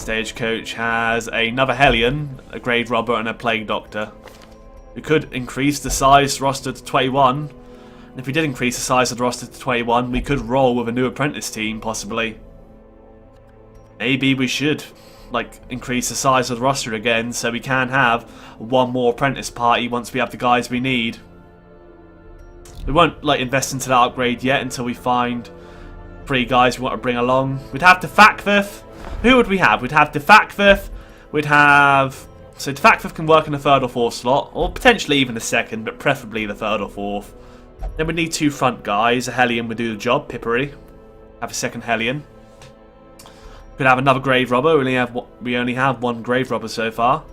Stagecoach has another Hellion, a Grave Robber, and a Plague Doctor. We could increase the size roster to 21. And if we did increase the size of the roster to 21, we could roll with a new apprentice team, possibly. Maybe we should, like, increase the size of the roster again so we can have one more apprentice party once we have the guys we need. We won't, like, invest into that upgrade yet until we find 3 guys we want to bring along. We'd have Defactvith. Who would we have? We'd have Defactvith. We'd have... So Defactvith can work in the 3rd or 4th slot, or potentially even the 2nd, but preferably the 3rd or 4th. Then we'd need 2 front guys. A Hellion would do the job, Pippery. Have a 2nd Hellion. Could have another Grave Robber. We only have 1 Grave Robber so far.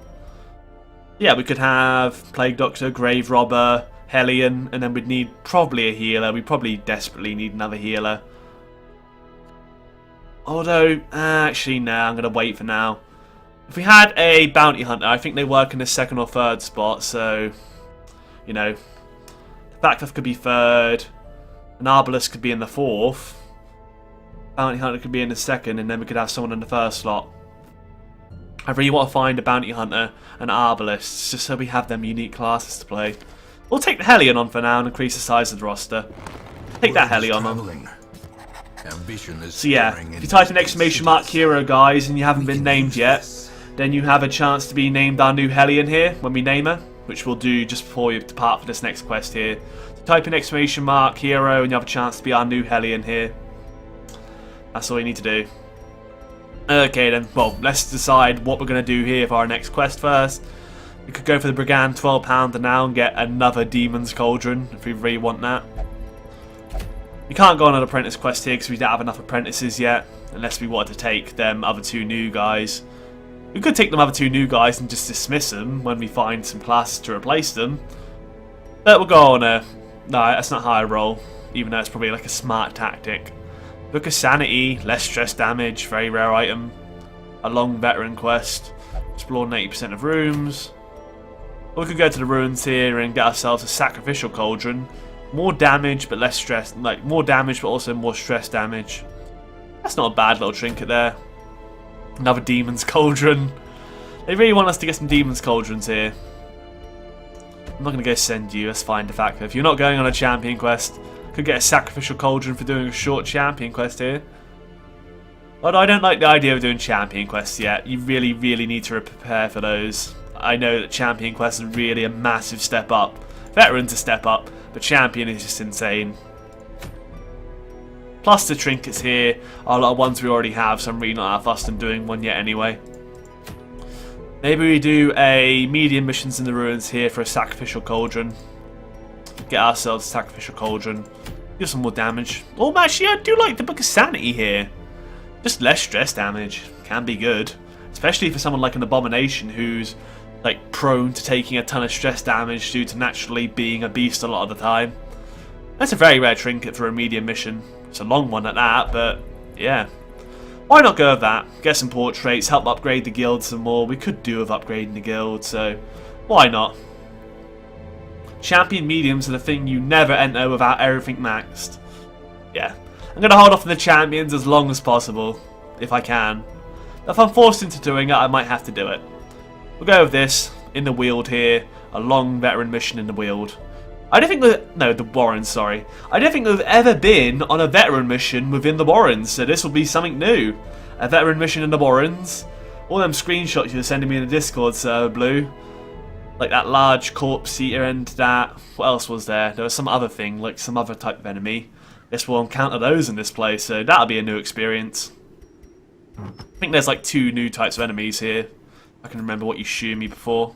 Yeah, we could have Plague Doctor, Grave Robber, Hellion, and then we'd need probably a healer. We probably desperately need another healer. Although, actually, no, I'm going to wait for now. If we had a Bounty Hunter, I think they work in the 2nd or 3rd spot, so, you know, Defactvith could be 3rd, an Arbalest could be in the 4th, Bounty Hunter could be in the 2nd, and then we could have someone in the 1st slot. I really want to find a Bounty Hunter and Arbalest, just so we have them unique classes to play. We'll take the Hellion on for now and increase the size of the roster. Take that Hellion on. So yeah, if you type an ! hero, guys, and you haven't been named yet, then you have a chance to be named our new Hellion here when we name her, which we'll do just before we depart for this next quest here. So type an ! hero and you have a chance to be our new Hellion here. That's all you need to do. Okay then, well, let's decide what we're going to do here for our next quest first. We could go for the Brigand £12 now and get another Demon's Cauldron if we really want that. We can't go on an apprentice quest here because we don't have enough apprentices yet, unless we wanted to take them other 2 new guys. We could take them other 2 new guys and just dismiss them when we find some classes to replace them. But we'll go on a... No, that's not how I roll, even though it's probably like a smart tactic. Book of Sanity, less stress damage, very rare item. A long veteran quest. Explore 80% of rooms. Or we could go to the ruins here and get ourselves a sacrificial cauldron. More damage but less stress, like more damage but also more stress damage. That's not a bad little trinket there. Another Demon's Cauldron. They really want us to get some Demon's Cauldrons here. I'm not going to go send you, that's fine, Defacto. If you're not going on a champion quest, could get a sacrificial cauldron for doing a short champion quest here. But I don't like the idea of doing champion quests yet. You really, really need to prepare for those. I know that champion quests are really a massive step up. Veteran's a step up, but champion is just insane. Plus the trinkets here are a lot of ones we already have, so I'm really not that fussed on doing one yet anyway. Maybe we do a medium missions in the ruins here for a sacrificial cauldron. Get ourselves a sacrificial cauldron. Do some more damage. Oh, actually, I do like the Book of Sanity here. Just less stress damage. Can be good. Especially for someone like an Abomination who's like prone to taking a ton of stress damage due to naturally being a beast a lot of the time. That's a very rare trinket for a medium mission. It's a long one at that, but yeah. Why not go with that? Get some portraits, help upgrade the guild some more. We could do with upgrading the guild, so why not? Champion mediums are the thing you never enter without everything maxed. Yeah. I'm going to hold off on the champions as long as possible, if I can. If I'm forced into doing it, I might have to do it. We'll go with this, in the Weald here. A long veteran mission in the Weald. I don't think that... No, the Warrens, sorry. I don't think we've ever been on a veteran mission within the Warrens, so this will be something new. A veteran mission in the Warrens. All them screenshots you were sending me in the Discord server, Blue. Like that large corpse eater and that... What else was there? There was some other thing, like some other type of enemy. Guess we'll encounter those in this place, so that'll be a new experience. I think there's like 2 new types of enemies here. I can remember what you showed me before.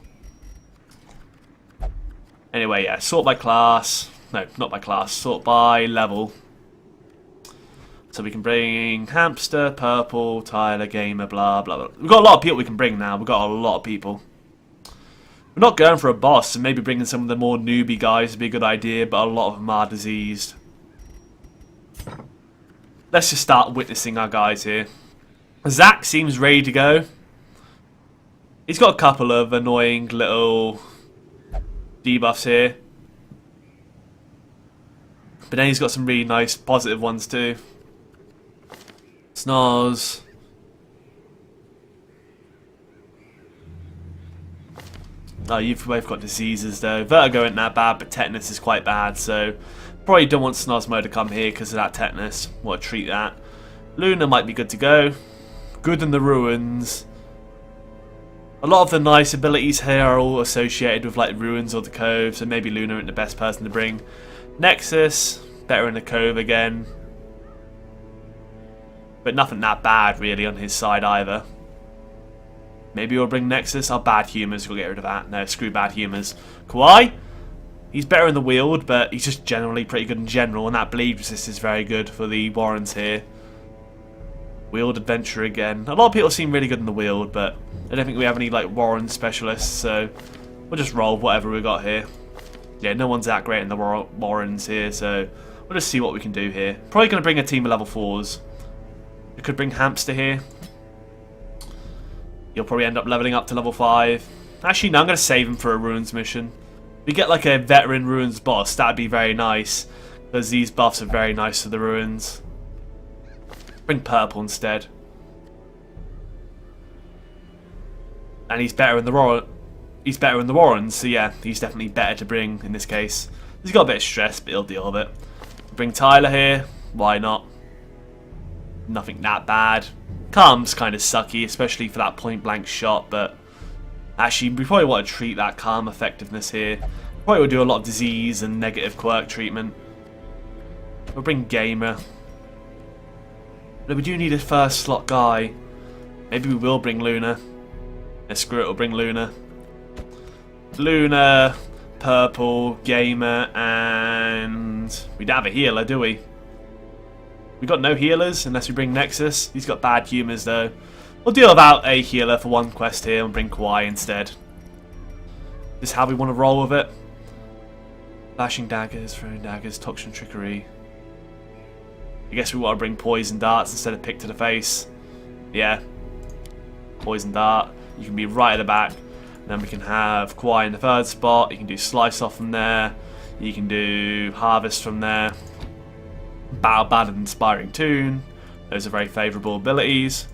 Anyway, yeah, sort by class. No, not by class. Sort by level. So we can bring Hamster, Purple, Tyler, Gamer, blah, blah, blah. We've got a lot of people we can bring now. We've got a lot of people. We're not going for a boss, so maybe bringing some of the more newbie guys would be a good idea, but a lot of them are diseased. Let's just start witnessing our guys here. Zach seems ready to go. He's got a couple of annoying little debuffs here. But then he's got some really nice positive ones too. Snoz. Oh, you've both got diseases though. Vertigo ain't that bad, but tetanus is quite bad, so probably don't want Snosmo to come here because of that tetanus. What a treat that. Luna might be good to go. Good in the ruins. A lot of the nice abilities here are all associated with like ruins or the cove, so maybe Luna isn't the best person to bring. Nexus, better in the cove again. But nothing that bad really on his side either. Maybe we'll bring Nexus. Our bad humors, we'll get rid of that. No, screw bad humors. Kawaii, he's better in the wield, but he's just generally pretty good in general, and that bleed resist is very good for the Warrens here. Wield adventure again. A lot of people seem really good in the wield, but I don't think we have any like Warren specialists, so we'll just roll whatever we got here. Yeah, no one's that great in the Warrens here, so we'll just see what we can do here. Probably going to bring a team of level 4s. We could bring Hamster here. You'll probably end up leveling up to level 5. Actually, no, I'm going to save him for a Ruins mission. If we get like a veteran Ruins boss, that'd be very nice. Because these buffs are very nice to the Ruins. Bring Purple instead. And he's better in the Warrens, so yeah, he's definitely better to bring in this case. He's got a bit of stress, but he'll deal with it. Bring Tyler here. Why not? Nothing that bad. Calm's kind of sucky, especially for that point blank shot, but actually we probably want to treat that Calm effectiveness here. Probably will do a lot of disease and negative quirk treatment. We'll bring Gamer. But we do need a first slot guy. Maybe we will bring Luna. Yeah, screw it, we'll bring Luna. Luna, Purple, Gamer, and we don't have a healer, do we? We got no healers unless we bring Nexus. He's got bad humors though. We'll deal without a healer for one quest here and bring Kawaii instead. This is how we want to roll with it. Flashing daggers, throwing daggers, toxin trickery. I guess we want to bring poison darts instead of pick to the face. Yeah. Poison dart. You can be right at the back. And then we can have Kawaii in the third spot. You can do slice off from there. You can do harvest from there. Battle Ballad, Inspiring Tune. Those are very favourable abilities.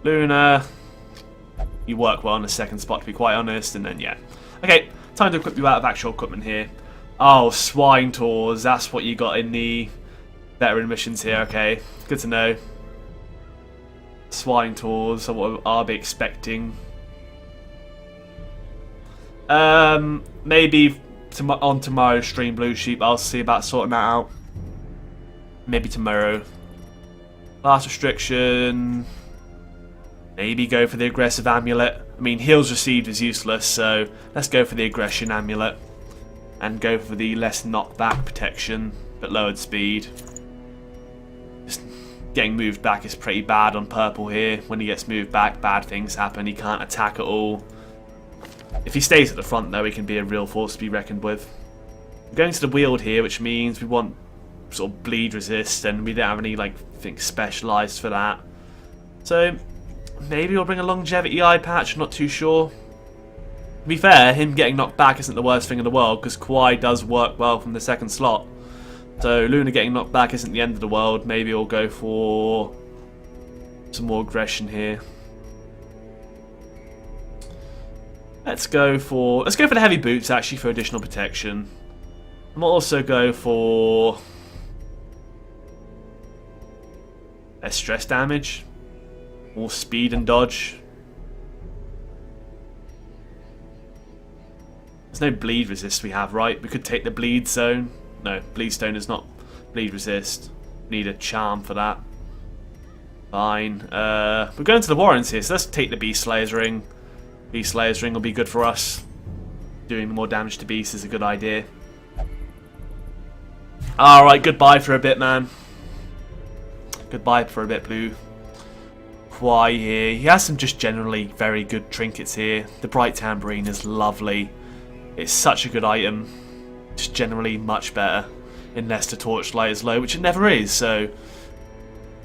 Luna. You work well on the second spot, to be quite honest. And then, yeah. Okay, time to equip you out of actual equipment here. Oh, Swine Tours. That's what you got in the veteran missions here. Okay, good to know. Swine Tours. So what I'll be expecting. Maybe on tomorrow's stream, Blue Sheep, I'll see about sorting that out. Maybe tomorrow. Last restriction. Maybe go for the aggressive amulet. I mean, heals received is useless, so let's go for the aggression amulet. And go for the less knockback protection, but lowered speed. Just getting moved back is pretty bad on Purple here. When he gets moved back, bad things happen. He can't attack at all. If he stays at the front, though, he can be a real force to be reckoned with. We're going to the wield here, which means we want sort of bleed resist, and we don't have any like things specialised for that. So maybe we'll bring a longevity eye patch. Not too sure. To be fair, him getting knocked back isn't the worst thing in the world because Kawaii does work well from the second slot. So Luna getting knocked back isn't the end of the world. Maybe we'll go for some more aggression here. Let's go for the heavy boots actually for additional protection. And we'll also go for less stress damage, more speed and dodge. There's no bleed resist we have, right? We could take the bleed zone. No, bleed stone is not bleed resist. Need a charm for that. Fine. We're going to the Warrens here, so let's take the Beast Slayer's ring. Beast Slayer's ring will be good for us. Doing more damage to beasts is a good idea. Alright, goodbye for a bit, man. Goodbye for a bit, Blue. Kawaii here. He has some just generally very good trinkets here. The Bright Tambourine is lovely. It's such a good item. Just generally much better. Unless the Torchlight is low, which it never is, so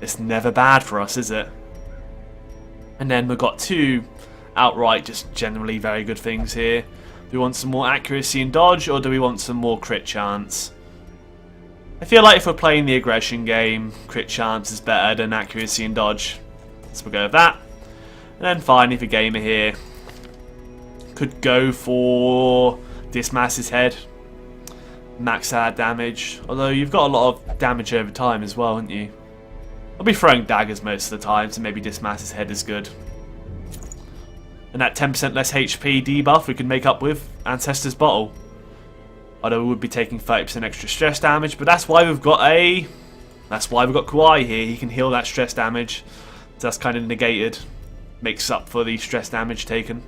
it's never bad for us, is it? And then we've got two outright just generally very good things here. Do we want some more accuracy and dodge, or do we want some more crit chance? I feel like if we're playing the aggression game, crit chance is better than accuracy and dodge. So we'll go with that. And then finally for Gamer here. Could go for Dismass's head. Max out damage. Although you've got a lot of damage over time as well, haven't you? I'll be throwing daggers most of the time, so maybe Dismass's head is good. And that 10% less HP debuff we can make up with Ancestor's Bottle. Although we would be taking 30% extra stress damage, but that's why we've got Kawaii here. He can heal that stress damage. So that's kind of negated. Makes up for the stress damage taken.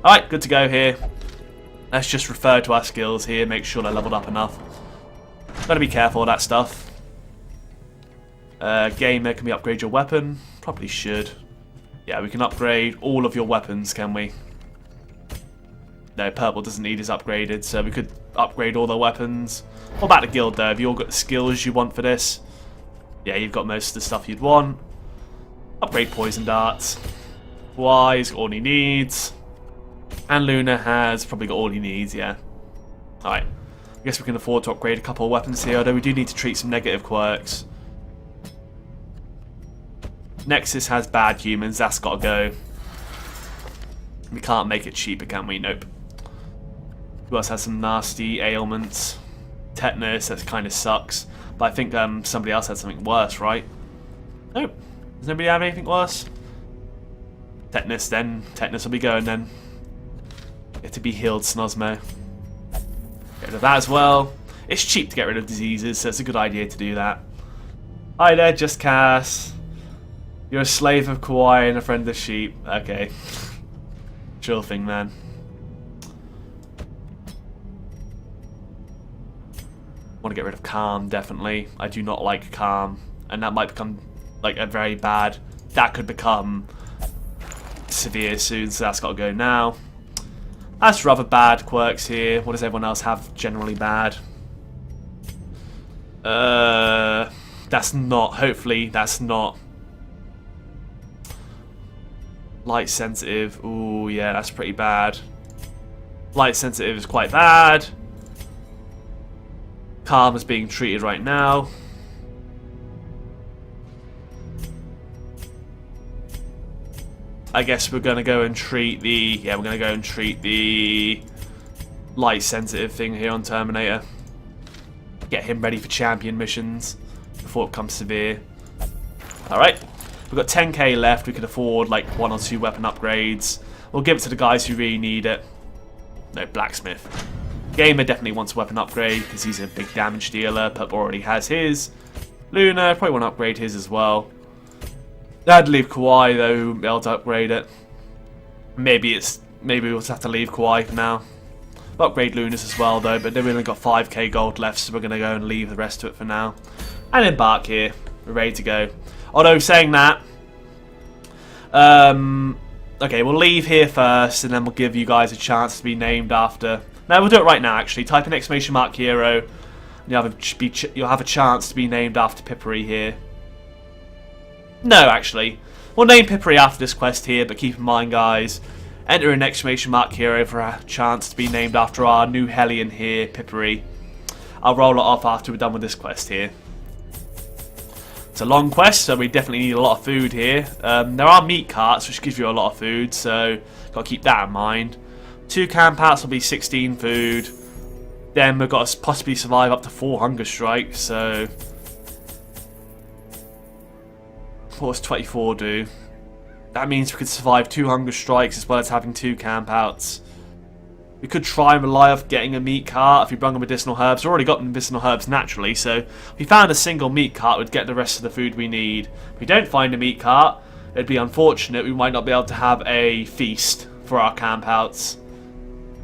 Alright, good to go here. Let's just refer to our skills here, make sure they're leveled up enough. Gotta be careful of that stuff. Gamer, can we upgrade your weapon? Probably should. Yeah, we can upgrade all of your weapons, can we? No, purple doesn't need his upgraded, so we could upgrade all the weapons. What about the guild though? Have you all got the skills you want for this? Yeah, you've got most of the stuff you'd want. Upgrade poison darts. Wise got all he needs. And Luna has probably got all he needs, yeah. Alright. I guess we can afford to upgrade a couple of weapons here, although we do need to treat some negative quirks. Nexus has bad humans, that's got to go. We can't make it cheaper, can we? Nope. Who else has some nasty ailments? Tetanus, that kind of sucks. But I think somebody else had something worse, right? Nope. Does nobody have anything worse? Tetanus then. Tetanus will be going then. Get to be healed, Snosmo. Get rid of that as well. It's cheap to get rid of diseases, so it's a good idea to do that. Hi there, Just Cass. You're a slave of Kawaii and a friend of sheep. Okay. Sure thing, man. Want to get rid of Calm, definitely. I do not like Calm. And that might become, like, a very bad... That could become severe soon, so that's got to go now. That's rather bad quirks here. What does everyone else have generally bad? That's not... Hopefully, that's not... Light sensitive. Ooh, yeah, that's pretty bad. Light sensitive is quite bad. Calm is being treated right now. I guess we're going to go and treat the... Yeah, we're going to go and treat the light sensitive thing here on Terminator. Get him ready for champion missions before it becomes severe. Alright. We've got 10k left. We could afford like 1 or 2 weapon upgrades. We'll give it to the guys who really need it. No, Blacksmith. Gamer definitely wants a weapon upgrade because he's a big damage dealer. Pup already has his. Luna probably want to upgrade his as well. I had to leave Kawaii though, who won't be able to upgrade it. Maybe we'll just have to leave Kawaii for now. We'll upgrade Luna's as well though, but then we've only got 5k gold left, so we're going to go and leave the rest of it for now. And embark here. We're ready to go. Although, saying that, okay, we'll leave here first, and then we'll give you guys a chance to be named after... No, we'll do it right now, actually. Type in !hero, and you'll have a chance to be named after Pippery here. No, actually. We'll name Pippery after this quest here, but keep in mind, guys, enter in !hero for a chance to be named after our new Hellion here, Pippery. I'll roll it off after we're done with this quest here. It's a long quest, so we definitely need a lot of food here. There are meat carts, which gives you a lot of food, so got to keep that in mind. 2 camp outs will be 16 food. Then we've got to possibly survive up to 4 hunger strikes, so... What does 24 do? That means we could survive 2 hunger strikes as well as having 2 camp outs. We could try and rely off getting a meat cart if we bring medicinal herbs. We've already got medicinal herbs naturally, so if we found a single meat cart, we'd get the rest of the food we need. If we don't find a meat cart, it'd be unfortunate. We might not be able to have a feast for our camp outs.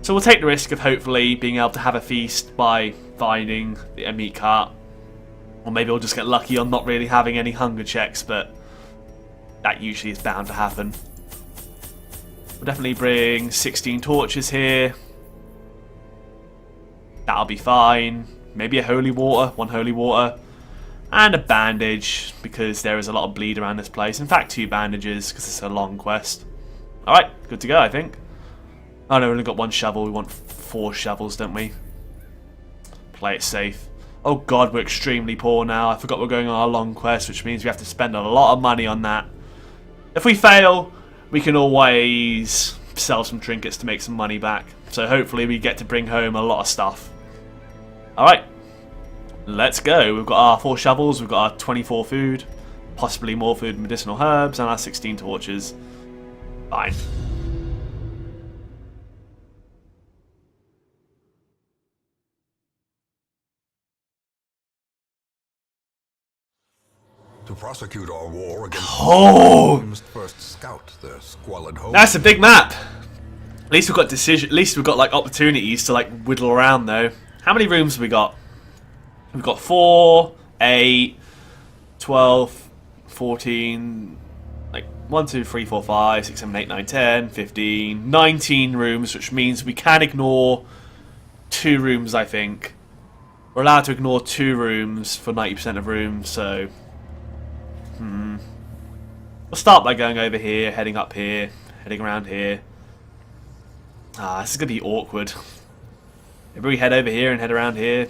So we'll take the risk of hopefully being able to have a feast by finding a meat cart. Or maybe we'll just get lucky on not really having any hunger checks, but that usually is bound to happen. We'll definitely bring 16 torches here. That'll be fine. Maybe a holy water, 1 holy water. And a bandage, because there is a lot of bleed around this place. In fact, 2 bandages, because it's a long quest. Alright, good to go, I think. Oh no, we only got 1 shovel. We want 4 shovels, don't we? Play it safe. Oh god, we're extremely poor now. I forgot we're going on our long quest, which means we have to spend a lot of money on that. If we fail, we can always sell some trinkets to make some money back. So hopefully we get to bring home a lot of stuff. Alright, let's go. We've got our 4 shovels, we've got our 24 food, possibly more food and medicinal herbs, and our 16 torches. Fine. To prosecute our war against we must first scout their squalid homes. That's a big map. At least we've got decision. At least we've got like opportunities to like whittle around though. How many rooms have we got? We've got 4, 8, 12, 14, like 1, 2, 3, 4, 5, 6, 7, 8, 9, 10, 15, 19 rooms, which means we can ignore 2 rooms. I think we're allowed to ignore 2 rooms for 90% of rooms. So. We'll start by going over here, heading up here, heading around here. This is going to be awkward. Maybe we head over here and head around here.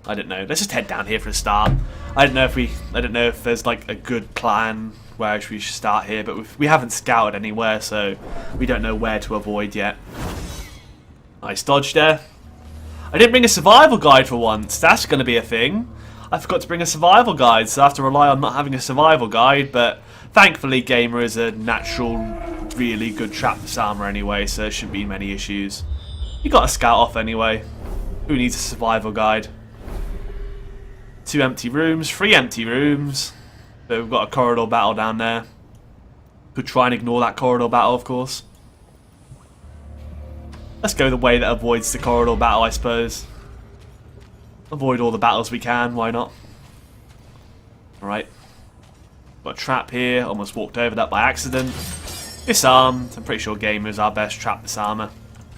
I don't know. Let's just head down here for a start. I don't know if there's like a good plan where we should start here, but we haven't scouted anywhere, so we don't know where to avoid yet. Nice dodge there. I didn't bring a survival guide for once. That's going to be a thing. I forgot to bring a survival guide, so I have to rely on not having a survival guide, but thankfully Gamer is a natural, really good trap disarmer anyway, so there shouldn't be many issues. You got to scout off anyway. Who needs a survival guide? 2 empty rooms, 3 empty rooms. But we've got a corridor battle down there. Could try and ignore that corridor battle, of course. Let's go the way that avoids the corridor battle, I suppose. Avoid all the battles we can, why not? Alright. Got a trap here, almost walked over that by accident. Disarmed. I'm pretty sure Gamer is our best trap disarmer.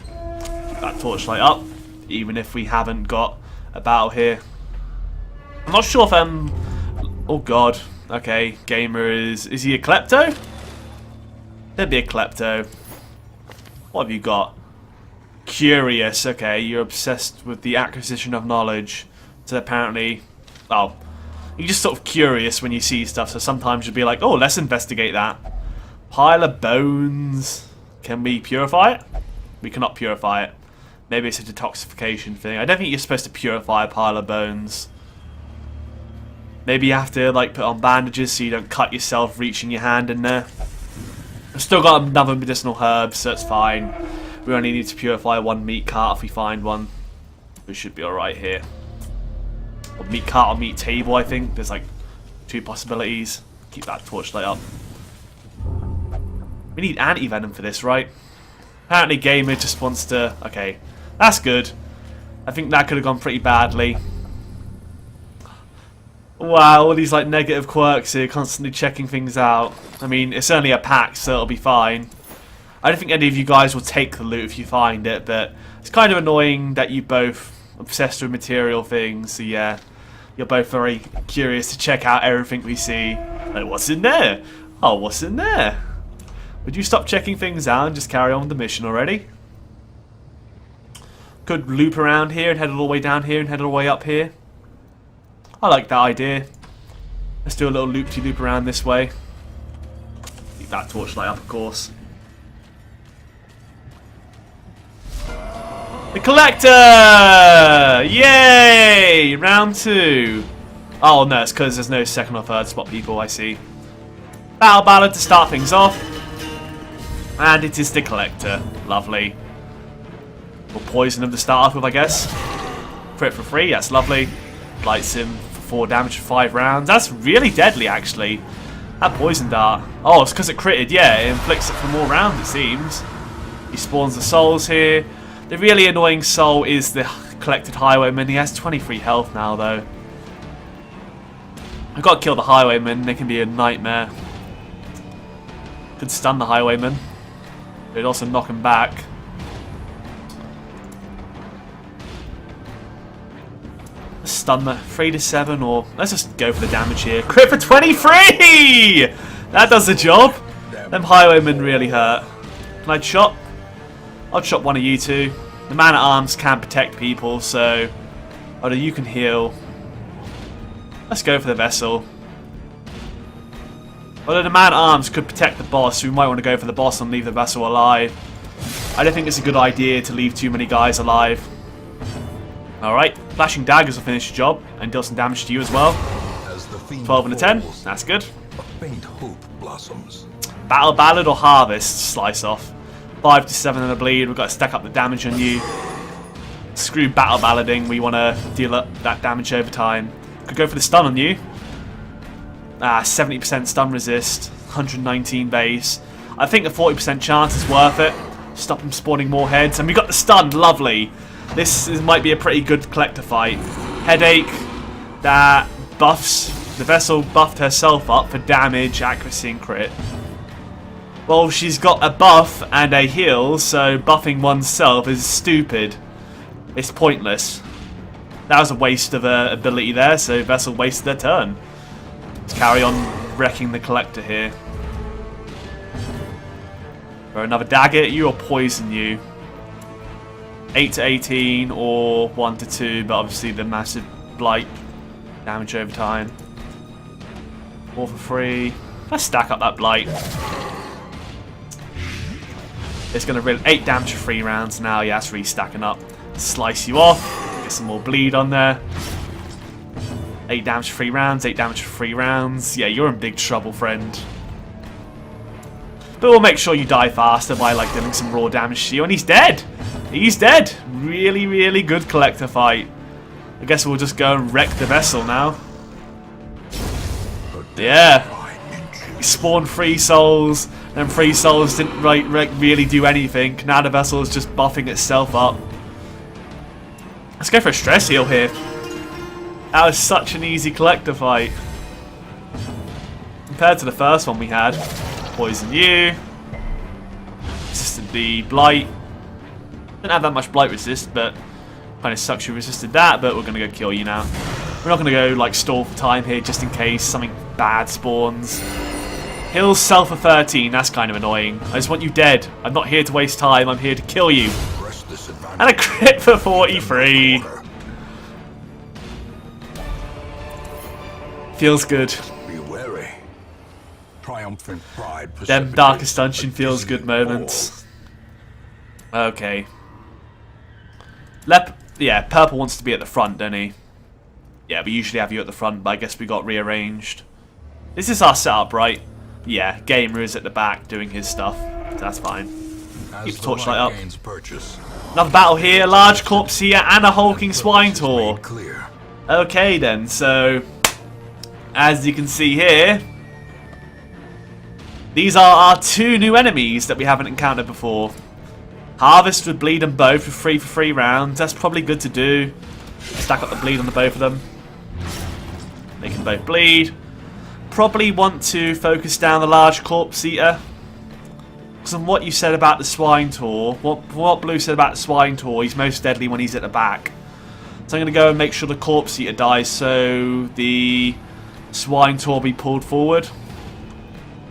Keep that torchlight up, even if we haven't got a battle here. I'm not sure if oh god. Okay, Gamer is he a klepto? There'd be a klepto. What have you got? Curious, okay, you're obsessed with the acquisition of knowledge. So apparently, oh, you're just sort of curious when you see stuff, so sometimes you'll be like, oh, let's investigate that. Pile of bones. Can we purify it? We cannot purify it. Maybe it's a detoxification thing. I don't think you're supposed to purify a pile of bones. Maybe you have to like put on bandages so you don't cut yourself reaching your hand in there. I've still got another medicinal herb, so it's fine. We only need to purify 1 meat cart if we find one. We should be alright here. Or meat cart or meat table, I think. There's like 2 possibilities. Keep that torchlight up. We need anti-venom for this, right? Apparently Gamer just wants to... Okay, that's good. I think that could have gone pretty badly. Wow, all these like negative quirks here, constantly checking things out. I mean, it's only a pack, so it'll be fine. I don't think any of you guys will take the loot if you find it, but it's kind of annoying that you both obsessed with material things, so yeah, you're both very curious to check out everything we see. Like, what's in there? Oh, what's in there? Would you stop checking things out and just carry on with the mission already? Could loop around here and head all the way down here and head all the way up here. I like that idea. Let's do a little loop-de-loop around this way. Keep that torchlight up, of course. The Collector! Yay! Round 2. Oh no, it's because there's no second or third spot people, I see. Battle ballad to start things off. And it is the Collector. Lovely. We'll poison him to start off with, I guess. Crit for free, that's lovely. Lights him for 4 damage for 5 rounds. That's really deadly, actually. That poison dart. Oh, it's because it critted, yeah. It inflicts it for more rounds, it seems. He spawns the souls here. The really annoying soul is the collected highwayman. He has 23 health now, though. I've got to kill the highwayman. They can be a nightmare. Could stun the highwayman. It'd also knock him back. Let's stun the 3 to 7, or let's just go for the damage here. Crit for 23! That does the job. Them highwaymen really hurt. Can I chop? I'll chop one of you two. The man-at-arms can protect people, so... Although you can heal. Let's go for the vessel. Although the man-at-arms could protect the boss, so we might want to go for the boss and leave the vessel alive. I don't think it's a good idea to leave too many guys alive. Alright, flashing daggers will finish the job and deal some damage to you as well. 12 and a 10, that's good. A faint hope blossoms. Battle Ballad or Harvest, slice off. 5 to 7 and a bleed, we've got to stack up the damage on you. Screw Battle Ballading, we want to deal up that damage over time. Could go for the stun on you. 70% stun resist, 119 base. I think a 40% chance is worth it. Stop him spawning more heads. And we got the stun, lovely. This might be a pretty good collector fight. Headache, that buffs. The vessel buffed herself up for damage, accuracy and crit. Well, she's got a buff and a heal, so buffing oneself is stupid. It's pointless. That was a waste of an ability there, so Vessel wasted their turn. Let's carry on wrecking the collector here. Throw another dagger at you or poison you. 8 to 18 or 1 to 2, but obviously the massive blight damage over time. 4 for free. Let's stack up that blight. It's going to really 8 damage for 3 rounds now. Yeah, that's really stacking up. Slice you off. Get some more bleed on there. 8 damage for 3 rounds. 8 damage for 3 rounds. Yeah, you're in big trouble, friend. But we'll make sure you die faster by like dealing some raw damage to you. And he's dead. He's dead. Really, really good collector fight. I guess we'll just go and wreck the vessel now. Yeah. He spawned 3 souls. Then 3 souls didn't really do anything. Now the vessel is just buffing itself up. Let's go for a stress heal here. That was such an easy collector fight. Compared to the first one we had. Poison you. Resisted the blight. Didn't have that much blight resist, but kind of sucks you resisted that, but we're going to go kill you now. We're not going to go like stall for time here just in case something bad spawns. Heals self for 13, that's kind of annoying. I just want you dead. I'm not here to waste time, I'm here to kill you. And a crit for 43. Feels good. Be wary. Triumphant pride. Them Darkest Dungeon feels good moments. Okay. Yeah, Purple wants to be at the front, doesn't he? Yeah, we usually have you at the front, but I guess we got rearranged. This is our setup, right? Yeah, Gamer is at the back doing his stuff. So that's fine. Keep the torchlight up. Another battle here, large corpse here, and a hulking swine tor. Okay then, so as you can see here, these are our 2 new enemies that we haven't encountered before. Harvest would bleed them both for 3 for 3 rounds. That's probably good to do. Stack up the bleed on the both of them. Make them both bleed. Probably want to focus down the large corpse eater. Because on what you said about the swine tor, what Blue said about the swine tor, he's most deadly when he's at the back. So I'm going to go and make sure the corpse eater dies so the swine tor be pulled forward.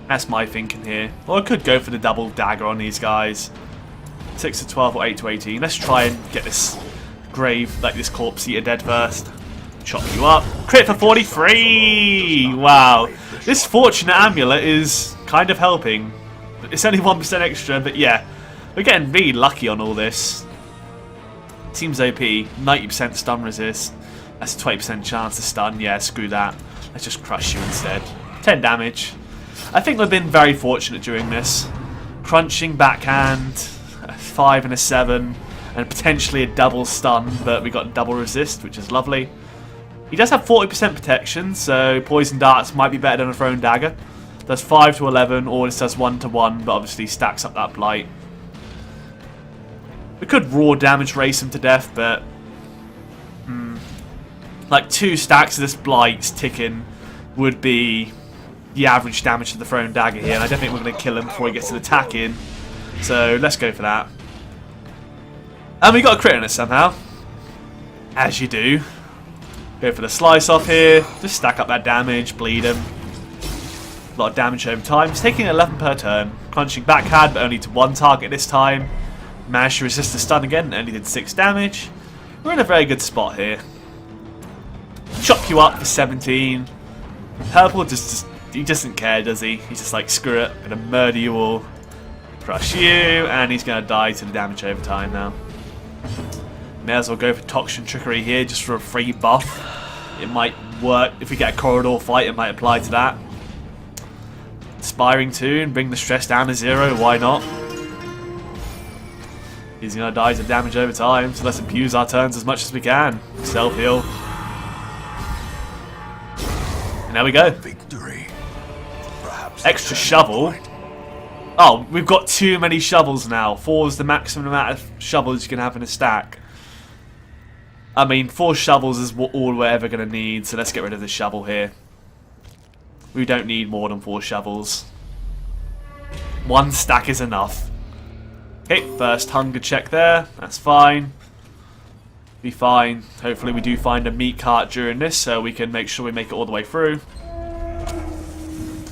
That's my thinking here. Or I could go for the double dagger on these guys. 6 to 12 or 8 to 18. Let's try and get this grave, like this corpse eater dead first. Chop you up. Crit for 43! Wow. This Fortunate Amulet is kind of helping. It's only 1% extra, but yeah. We're getting really lucky on all this. Seems OP. 90% stun resist. That's a 20% chance to stun. Yeah, screw that. Let's just crush you instead. 10 damage. I think we've been very fortunate during this. Crunching backhand. 5 and a 7. And potentially a double stun, but we got double resist, which is lovely. He does have 40% protection, so poison darts might be better than a thrown dagger. Does 5 to 11, or this does 1 to 1, but obviously stacks up that blight. We could raw damage race him to death, but like 2 stacks of this blight ticking would be the average damage to the thrown dagger here, and I don't think we're going to kill him before he gets an attack in. So let's go for that. And we got a crit on it somehow. As you do. Go for the slice off here. Just stack up that damage, bleed him. A lot of damage over time. He's taking 11 per turn. Crunching backhand, but only to 1 target this time. Managed to resist the stun again, only did 6 damage. We're in a very good spot here. Chop you up for 17. Purple he doesn't care, does he? He's just like, screw it, I'm gonna murder you all. Crush you, and he's going to die to the damage over time now. May as well go for Toxin Trickery here just for a free buff. It might work. If we get a corridor fight, it might apply to that. Inspiring Tune, bring the stress down to 0, why not? He's going to die to damage over time, so let's abuse our turns as much as we can. Self-heal. And there we go. Victory. Perhaps Extra shovel. Oh, we've got too many shovels now. 4 is the maximum amount of shovels you can have in a stack. I mean, 4 shovels is all we're ever going to need, so let's get rid of the shovel here. We don't need more than 4 shovels. 1 stack is enough. Okay, first hunger check there. That's fine. Be fine. Hopefully we do find a meat cart during this, so we can make sure we make it all the way through.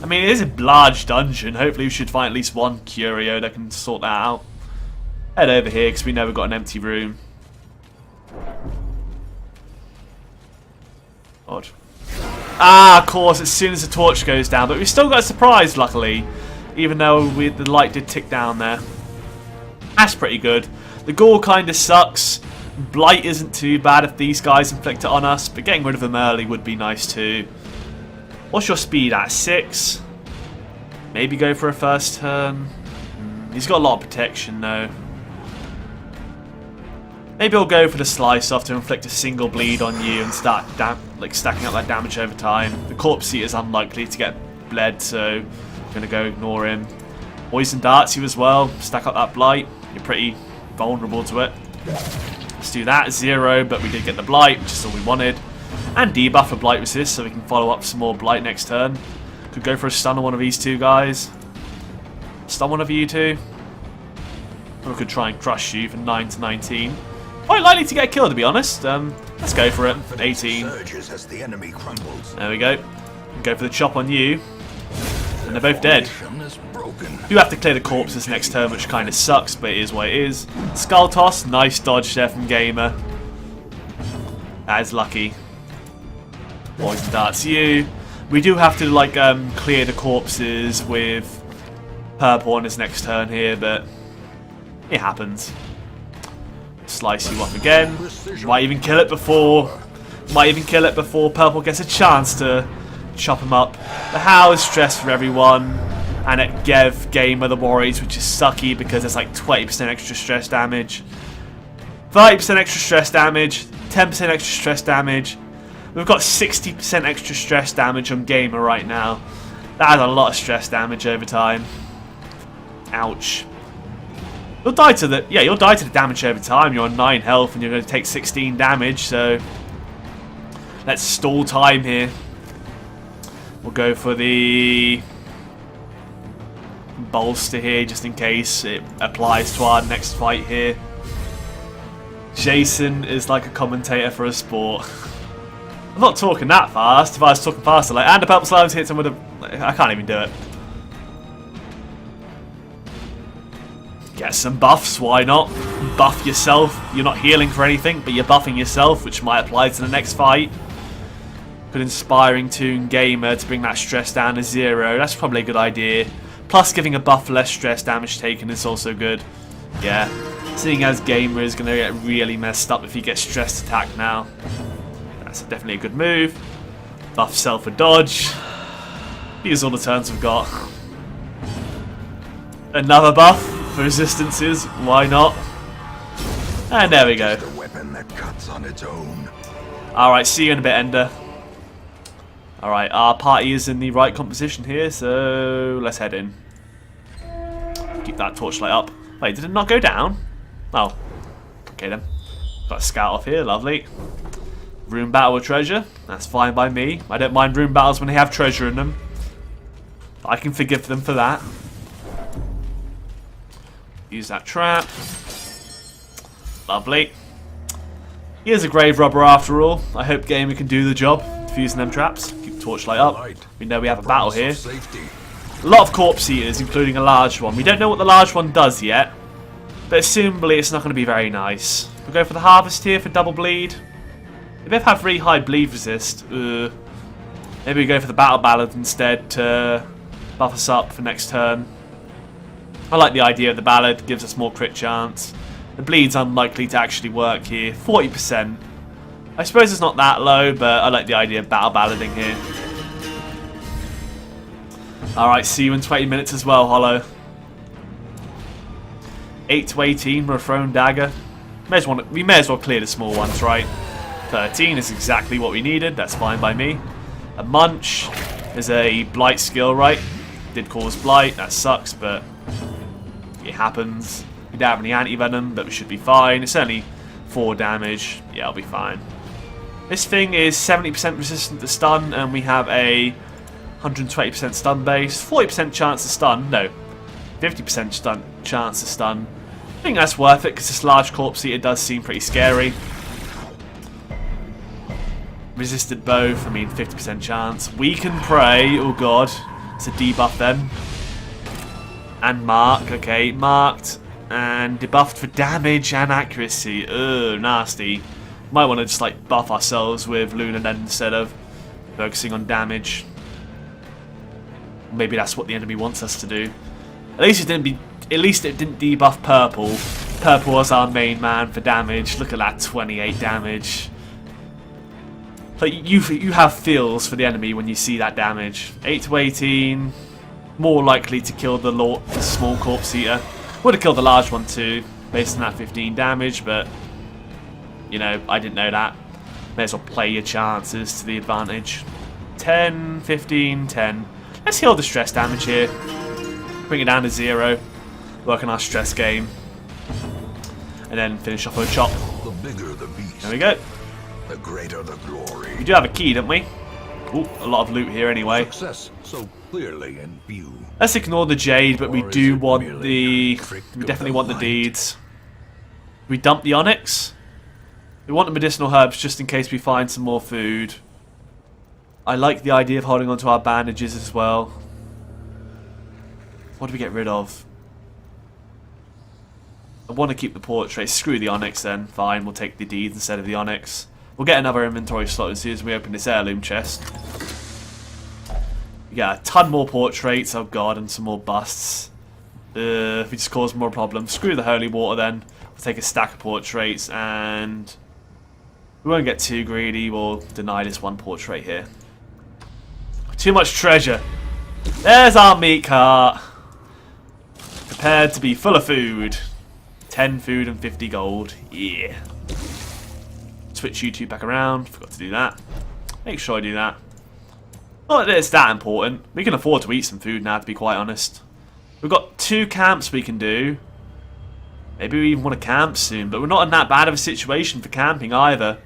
I mean, it is a large dungeon. Hopefully we should find at least 1 curio that can sort that out. Head over here, because we know we've got an empty room. Odd. Ah, of course, as soon as the torch goes down. But we still got a surprise, luckily. Even though the light did tick down there. That's pretty good. The ghoul kind of sucks. Blight isn't too bad if these guys inflict it on us. But getting rid of them early would be nice too. What's your speed at? 6? Maybe go for a first turn. He's got a lot of protection though. Maybe I'll go for the slice off to inflict a single bleed on you and start stacking up that damage over time. The corpse seat is unlikely to get bled, so I'm going to go ignore him. Poison darts you as well. Stack up that blight. You're pretty vulnerable to it. Let's do that. 0, but we did get the blight, which is all we wanted. And debuff for blight resist, so we can follow up some more blight next turn. Could go for a stun on one of these 2 guys. Stun one of you 2. Or we could try and crush you for 9 to 19. Quite likely to get a kill, to be honest. Let's go for it. 18. As the enemy crumbles. There we go. Go for the chop on you. And they're both dead. You have to clear the corpses next turn, which kind of sucks, but it is what it is. Skull Toss. Nice dodge there from Gamer. That is lucky. Poison darts you. We do have to clear the corpses with purple on his next turn here, but it happens. Slice you up again. Might even kill it before purple gets a chance to chop him up. The How is stress for everyone, and it gave Gamer the Warriors, which is sucky because there's like 20% extra stress damage, 30% extra stress damage, 10% extra stress damage. We've got 60% extra stress damage on Gamer right now. That is a lot of stress damage over time. Ouch. You'll die to the damage over time. You're on 9 health and you're going to take 16 damage, so let's stall time here. We'll go for the bolster here just in case it applies to our next fight here. Jason is like a commentator for a sport. I'm not talking that fast. If I was talking faster, and the purple slimes hits him with a... I can't even do it. Get some buffs, why not? Buff yourself. You're not healing for anything, but you're buffing yourself, which might apply to the next fight. Good Inspiring Tune Gamer to bring that stress down to 0. That's probably a good idea. Plus giving a buff for less stress damage taken is also good. Yeah. Seeing as Gamer is going to get really messed up if he gets stressed attack now. That's definitely a good move. Buff self for dodge. These are all the turns we've got. Another buff for resistances, why not? And there we go. A weapon that cuts on its own. Alright, see you in a bit, Ender. Alright, our party is in the right composition here, so let's head in. Keep that torchlight up. Wait, did it not go down? Oh. Okay then. Got a scout off here, lovely. Room battle with treasure. That's fine by me. I don't mind room battles when they have treasure in them. I can forgive them for that. Use that trap. Lovely. He is a grave robber after all. I hope Gamer can do the job. Fusing them traps. Keep the torchlight up. We know we have a battle here. A lot of corpse eaters, including a large one. We don't know what the large one does yet, but assumably it's not going to be very nice. We'll go for the harvest here for double bleed. They both have really high bleed resist. Maybe we go for the battle ballad instead to buff us up for next turn. I like the idea of the ballad, gives us more crit chance. The bleed's unlikely to actually work here, 40%. I suppose it's not that low, but I like the idea of battle ballading here. Alright, see you in 20 minutes as well, Hollow. 8 to 18, we're a thrown dagger. We may as well clear the small ones, right? 13 is exactly what we needed, that's fine by me. A munch is a blight skill, right? Did cause blight, that sucks, but it happens. We don't have any anti-venom, but we should be fine. It's only 4 damage, yeah, I'll be fine. This thing is 70% resistant to stun, and we have a 120% stun base, 40% chance to stun, no, 50% chance to stun. I think that's worth it because this large corpse eater does seem pretty scary. Resisted both, I mean 50% chance. Weaken prey, oh god, it's a debuff then. And mark, okay, marked and debuffed for damage and accuracy. Ugh, nasty. Might want to just like buff ourselves with Luna then instead of focusing on damage. Maybe that's what the enemy wants us to do. At least it didn't debuff purple. Purple was our main man for damage. Look at that, 28 damage. Like you have feels for the enemy when you see that damage. 8 to 18, more likely to kill the small corpse eater. Would have killed the large one too, based on that 15 damage, but you know, I didn't know that. May as well play your chances to the advantage. 10, 15, 10. Let's heal the stress damage here. Bring it down to 0. Work on our stress game. And then finish off with a chop. The bigger the beast, There we go. the greater the glory. We do have a key, don't we? Ooh, a lot of loot here anyway. Success so clearly in view. Let's ignore the jade, but we Or is do it want merely the... a trick We of definitely the want the mind? deeds. We dump the onyx. We want the medicinal herbs just in case we find some more food. I like the idea of holding onto our bandages as well. What do we get rid of? I want to keep the portrait. Screw the onyx then. Fine, we'll take the deeds instead of the onyx. We'll get another inventory slot as soon as we open this heirloom chest. We got a ton more portraits, oh god, and some more busts. If we just cause more problems. Screw the holy water then. We'll take a stack of portraits and we won't get too greedy. We'll deny this one portrait here. Too much treasure. There's our meat cart. Prepared to be full of food. 10 food and 50 gold. Yeah. Switch you two back around. Forgot to do that. Make sure I do that. Not that it's that important. We can afford to eat some food now, to be quite honest. We've got 2 camps we can do. Maybe we even want to camp soon, but we're not in that bad of a situation for camping either.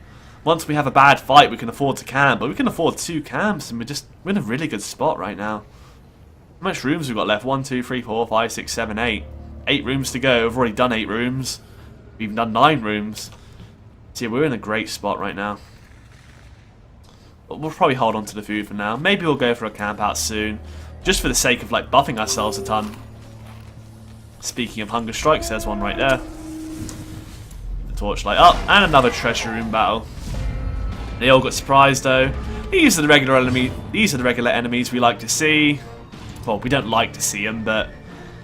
Once we have a bad fight, we can afford to camp, but we can afford 2 camps, and we're in a really good spot right now. How much rooms we've got left? 1, 2, 3, 4, 5, 6, 7, 8. 8 rooms to go. We've already done 8 rooms. We've even done 9 rooms. So yeah, we're in a great spot right now. But we'll probably hold on to the food for now. Maybe we'll go for a camp out soon. Just for the sake of like buffing ourselves a ton. Speaking of hunger strikes, there's one right there. The torchlight up. And another treasure room battle. They all got surprised though. These are the regular enemies we like to see. Well, we don't like to see them, but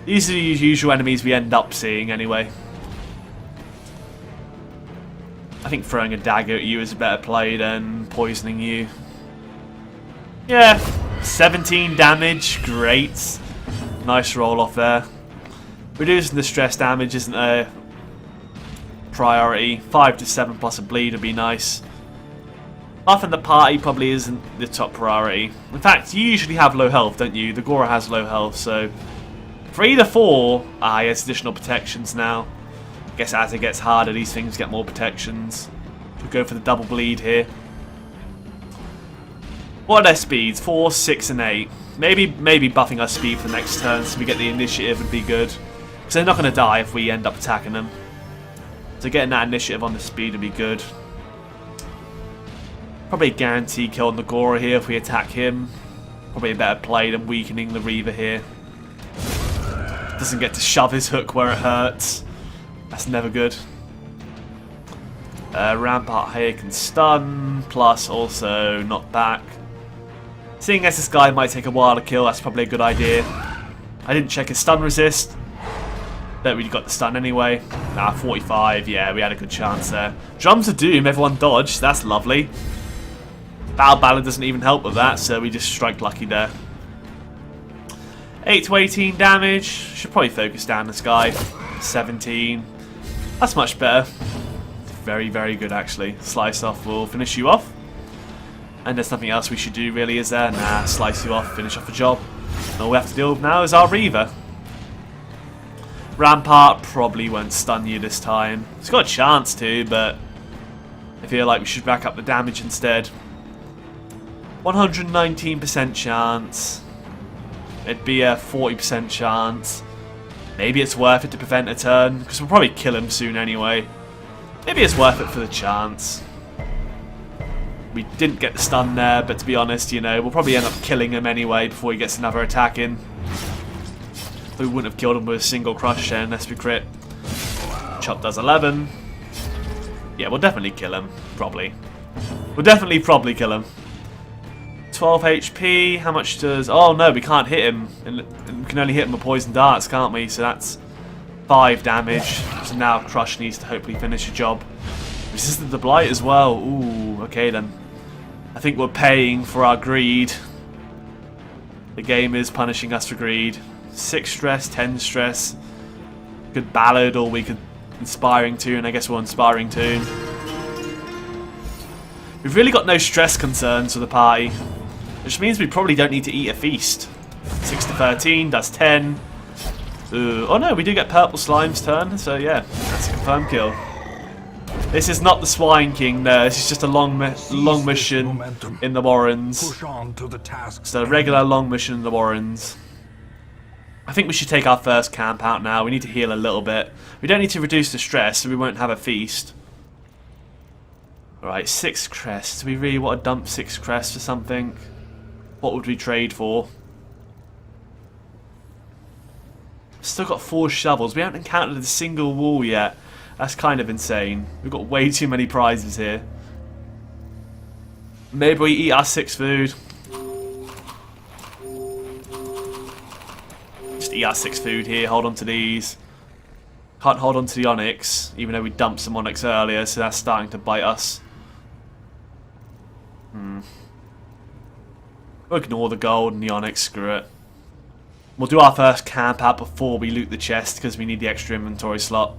these are the usual enemies we end up seeing anyway. I think throwing a dagger at you is a better play than poisoning you. Yeah, 17 damage, great. Nice roll off there. Reducing the stress damage isn't a priority. 5 to 7 plus a bleed would be nice. Buffing the party probably isn't the top priority. In fact, you usually have low health, don't you? The Gora has low health, so 3 to 4, he has additional protections now. I guess as it gets harder, these things get more protections. We'll go for the double bleed here. What are their speeds? 4, 6, and 8. Maybe buffing our speed for the next turn so we get the initiative would be good. Because they're not going to die if we end up attacking them. So getting that initiative on the speed would be good. Probably a guarantee kill on the Gora here if we attack him. Probably a better play than weakening the Reaver here. Doesn't get to shove his hook where it hurts. That's never good. Rampart here can stun, plus also knock back. Seeing as this guy might take a while to kill, that's probably a good idea. I didn't check his stun resist. Don't really got the stun anyway. Nah, 45. Yeah, we had a good chance there. Drums of Doom. Everyone dodged. That's lovely. Battle Ballad doesn't even help with that, so we just strike lucky there. 8 to 18 damage. Should probably focus down this guy. 17. That's much better. Very, very good, actually. Slice off will finish you off. And there's nothing else we should do, really, is there? Nah, slice you off, finish off the job. And all we have to deal with now is our Reaver. Rampart probably won't stun you this time. It's got a chance to, but I feel like we should rack up the damage instead. 119% chance. It'd be a 40% chance. Maybe it's worth it to prevent a turn, because we'll probably kill him soon anyway. Maybe it's worth it for the chance. We didn't get the stun there, but to be honest, you know, we'll probably end up killing him anyway before he gets another attack in. We wouldn't have killed him with a single crush then, unless we crit. Chop does 11. Yeah, we'll definitely kill him, probably. We'll definitely probably kill him. 12 HP, how much does... Oh no, we can't hit him. We can only hit him with poison darts, can't we? So that's 5 damage. So now Crush needs to hopefully finish the job. Resisted the Blight as well. Ooh, okay then. I think we're paying for our greed. The game is punishing us for greed. 6 stress, 10 stress. Good Ballad, or we could Inspiring Tune. I guess we're Inspiring Tune. We've really got no stress concerns for the party, which means we probably don't need to eat a feast. 6 to 13, does 10. Ooh. Oh no, we do get Purple Slime's turn, so yeah, that's a confirmed kill. This is not the Swine King, no, this is just a long mission in the Warrens. So a regular long mission in the Warrens. I think we should take our first camp out now. We need to heal a little bit. We don't need to reduce the stress, so we won't have a feast. Alright, 6 crests. Do we really want to dump 6 crests for something? What would we trade for? Still got 4 shovels. We haven't encountered a single wall yet. That's kind of insane. We've got way too many prizes here. Maybe we eat our 6 food. Just eat our 6 food here. Hold on to these. Can't hold on to the Onyx, even though we dumped some Onyx earlier, so that's starting to bite us. We'll ignore the gold and the Onyx, screw it. We'll do our first camp out before we loot the chest, because we need the extra inventory slot.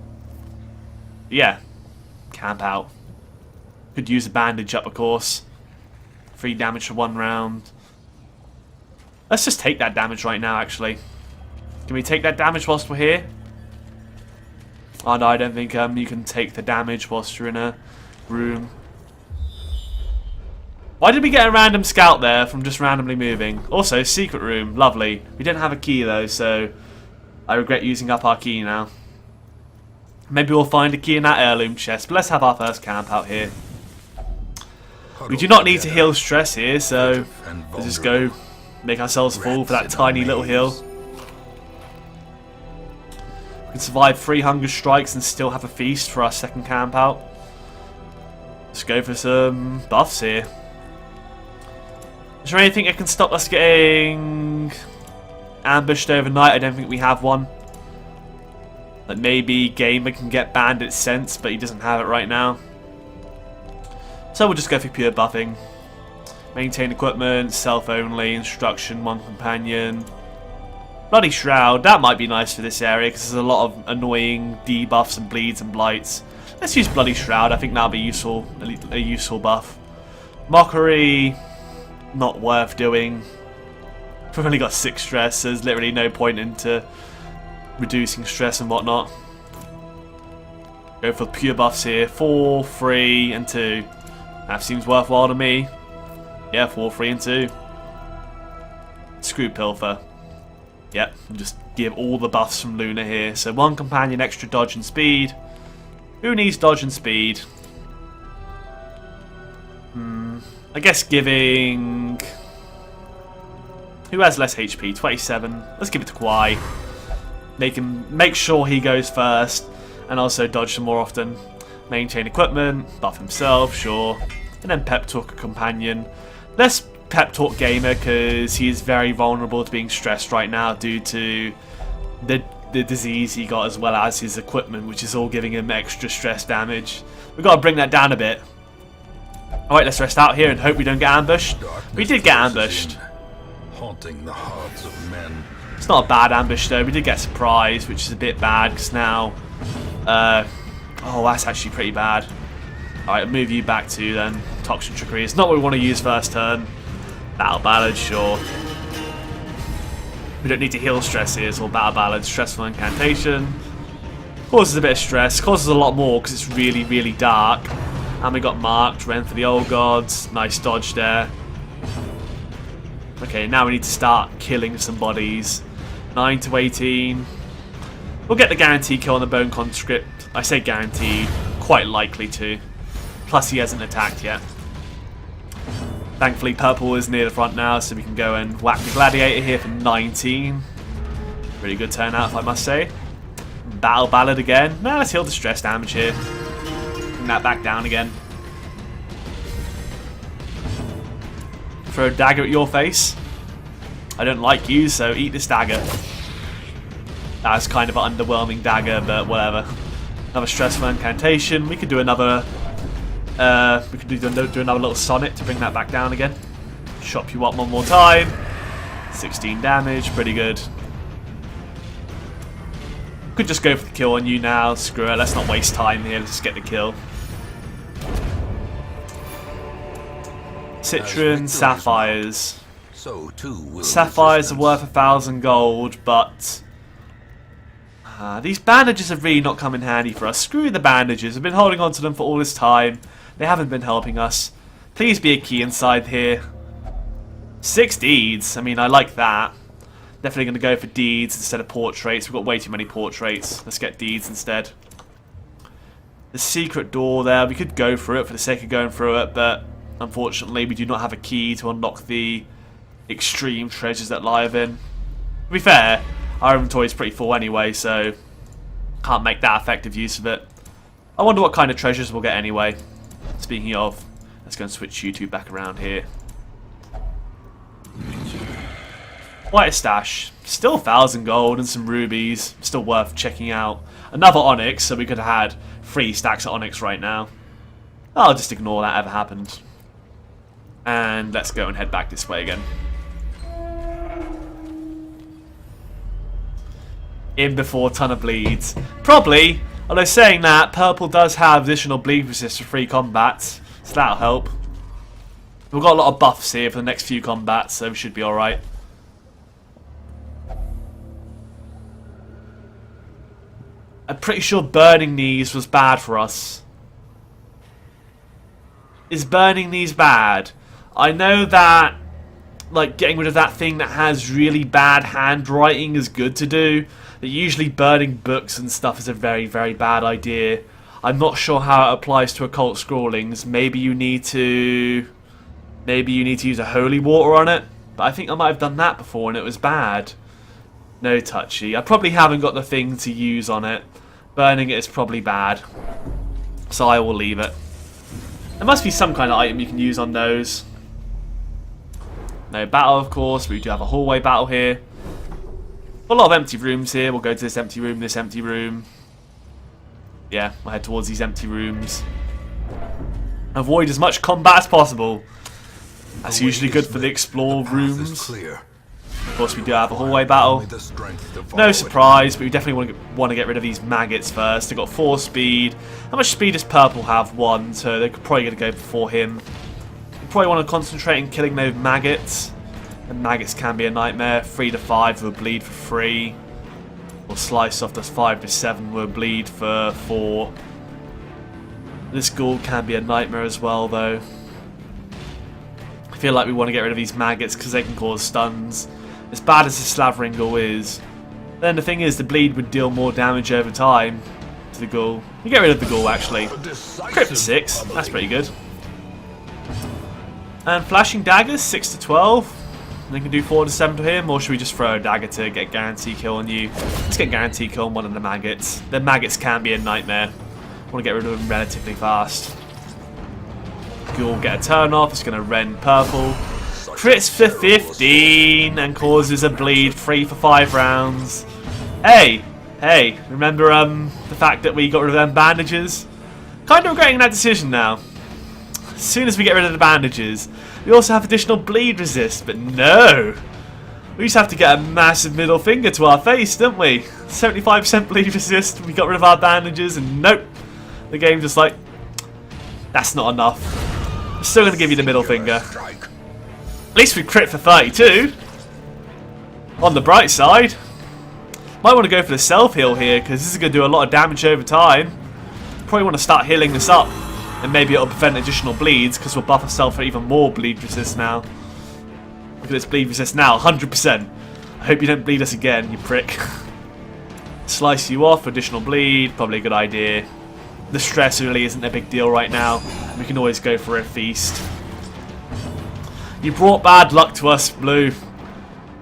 Yeah, camp out. Could use a bandage up, of course. 3 damage for 1 round. Let's just take that damage right now, actually. Can we take that damage whilst we're here? Oh no, I don't think you can take the damage whilst you're in a room. Why did we get a random scout there from just randomly moving? Also, secret room, lovely. We didn't have a key though, so I regret using up our key now. Maybe we'll find a key in that heirloom chest, but let's have our first camp out here. We do not need to heal stress here, so let's just go make ourselves full for that tiny little heal. We can survive 3 hunger strikes and still have a feast for our second camp out. Let's go for some buffs here. Is there anything that can stop us getting ambushed overnight? I don't think we have one. Like maybe Gamer can get Bandit Sense, but he doesn't have it right now. So we'll just go for pure buffing. Maintain equipment, self only, instruction, 1 companion. Bloody Shroud, that might be nice for this area because there's a lot of annoying debuffs and bleeds and blights. Let's use Bloody Shroud, I think that'll be useful, a useful buff. Mockery, not worth doing. We've only got 6 stress, so there's literally no point into reducing stress and whatnot. Go for pure buffs here, 4, 3 and 2. That seems worthwhile to me. Yeah, 4, 3 and 2. Screw Pilfer. Yep, just give all the buffs from Luna here. So 1 companion, extra dodge and speed. Who needs dodge and speed? I guess giving... Who has less HP? 27. Let's give it to Kwai. Make sure he goes first, and also dodge him more often. Maintain equipment, buff himself, sure. And then pep talk a companion. Let's pep talk Gamer because he is very vulnerable to being stressed right now due to the the disease he got as well as his equipment, which is all giving him extra stress damage. We've got to bring that down a bit. Alright, let's rest out here and hope we don't get ambushed. We did get ambushed. Haunting the hearts of men. It's not a bad ambush though. We did get surprised, which is a bit bad because now... oh, that's actually pretty bad. Alright, I'll move you back to then. Toxin Trickery. It's not what we want to use first turn. Battle Ballad, sure. We don't need to heal stress here, it's all Battle Ballad. Stressful Incantation. Causes a bit of stress. Causes a lot more because it's really, really dark. And we got marked. Ren for the Old Gods. Nice dodge there. Okay, now we need to start killing some bodies. 9 to 18. We'll get the guaranteed kill on the Bone Conscript. I say guaranteed. Quite likely to. Plus he hasn't attacked yet. Thankfully purple is near the front now, so we can go and whack the Gladiator here for 19. Really good turnout, if I must say. Battle Ballad again. Now let's heal the stress damage here. Bring that back down again. Throw a dagger at your face. I don't like you, so eat this dagger. That was kind of an underwhelming dagger, but whatever. Another stressful incantation. We could do another... we could do another little sonnet to bring that back down again. Chop you up one more time. 16 damage, pretty good. Could just go for the kill on you now. Screw it, let's not waste time here. Let's just get the kill. Citron, sapphires. So too will Sapphires are worth 1,000 gold, but these bandages have really not come in handy for us. Screw the bandages. I've been holding on to them for all this time. They haven't been helping us. Please be a key inside here. 6 deeds. I mean, I like that. Definitely going to go for deeds instead of portraits. We've got way too many portraits. Let's get deeds instead. The secret door there. We could go through it for the sake of going through it, but unfortunately we do not have a key to unlock the extreme treasures that lie within. To be fair, our inventory is pretty full anyway, so can't make that effective use of it. I wonder what kind of treasures we'll get anyway. Speaking of, let's go and switch you two back around here. Quite a stash. Still 1,000 gold and some rubies. Still worth checking out. Another onyx, so we could have had 3 stacks of onyx right now. I'll just ignore that ever happened. And let's go and head back this way again. In before ton of bleeds. Probably, although saying that, purple does have additional bleed resist for 3 combats, so that'll help. We've got a lot of buffs here for the next few combats, so we should be alright. I'm pretty sure burning these was bad for us. Is burning these bad? I know that like getting rid of that thing that has really bad handwriting is good to do. That usually burning books and stuff is a very, very bad idea. I'm not sure how it applies to occult scrawlings. Maybe you need to use a holy water on it. But I think I might have done that before and it was bad. No touchy. I probably haven't got the thing to use on it. Burning it is probably bad. So I will leave it. There must be some kind of item you can use on those. No battle, of course. We do have a hallway battle here. A lot of empty rooms here. We'll go to this empty room, Yeah, we'll head towards these empty rooms. Avoid as much combat as possible. That's usually good for the explore rooms. Of course, we do have a hallway battle. No surprise, but we definitely want to get rid of these maggots first. They've got 4 speed. How much speed does purple have? 1, so they're probably going to go before him. We probably want to concentrate on killing those maggots. And maggots can be a nightmare. 3 to 5 will bleed for 3. Or slice off does 5 to 7 will bleed for 4. This ghoul can be a nightmare as well, though. I feel like we want to get rid of these maggots because they can cause stuns. As bad as the slavering ghoul is, then the thing is the bleed would deal more damage over time to the ghoul. You get rid of the ghoul actually. Crit for 6, that's pretty good. And flashing daggers, 6 to 12. They can do 4 to 7 to him, or should we just throw a dagger to get guarantee kill on you? Let's get guarantee kill on one of the maggots. The maggots can be a nightmare. I want to get rid of them relatively fast. Ghoul get a turn off, it's going to rend purple. Crits for 15 and causes a bleed 3 for 5 rounds. Hey, Hey, remember the fact that we got rid of them bandages? Kind of regretting that decision now. As soon as we get rid of the bandages, we also have additional bleed resist, but no! We just have to get a massive middle finger to our face, don't we? 75% bleed resist, we got rid of our bandages, and nope! The game's just like, that's not enough. I'm still going to give you the middle finger. At least we crit for 32. On the bright side. Might want to go for the self-heal here, because this is going to do a lot of damage over time. Probably want to start healing this up. And maybe it'll prevent additional bleeds, because we'll buff ourselves for even more bleed resist now. Look at this bleed resist now, 100%. I hope you don't bleed us again, you prick. Slice you off for additional bleed, probably a good idea. The stress really isn't a big deal right now. We can always go for a feast. You brought bad luck to us, Blue.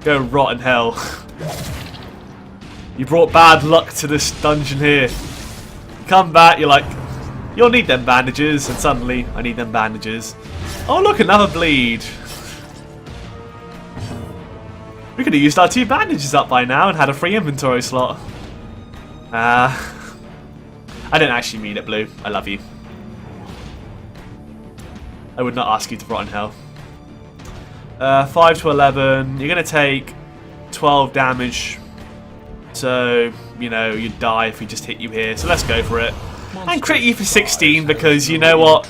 Go rot in hell. You brought bad luck to this dungeon here. You come back, you're like, you'll need them bandages, and suddenly, I need them bandages. Oh look, another bleed. We could have used our 2 bandages up by now and had a free inventory slot. I didn't actually mean it, Blue. I love you. I would not ask you to rot in hell. 5 to 11. You're going to take 12 damage. So, you know, you'd die if we just hit you here. So let's go for it. And crit you for 16 because you know what?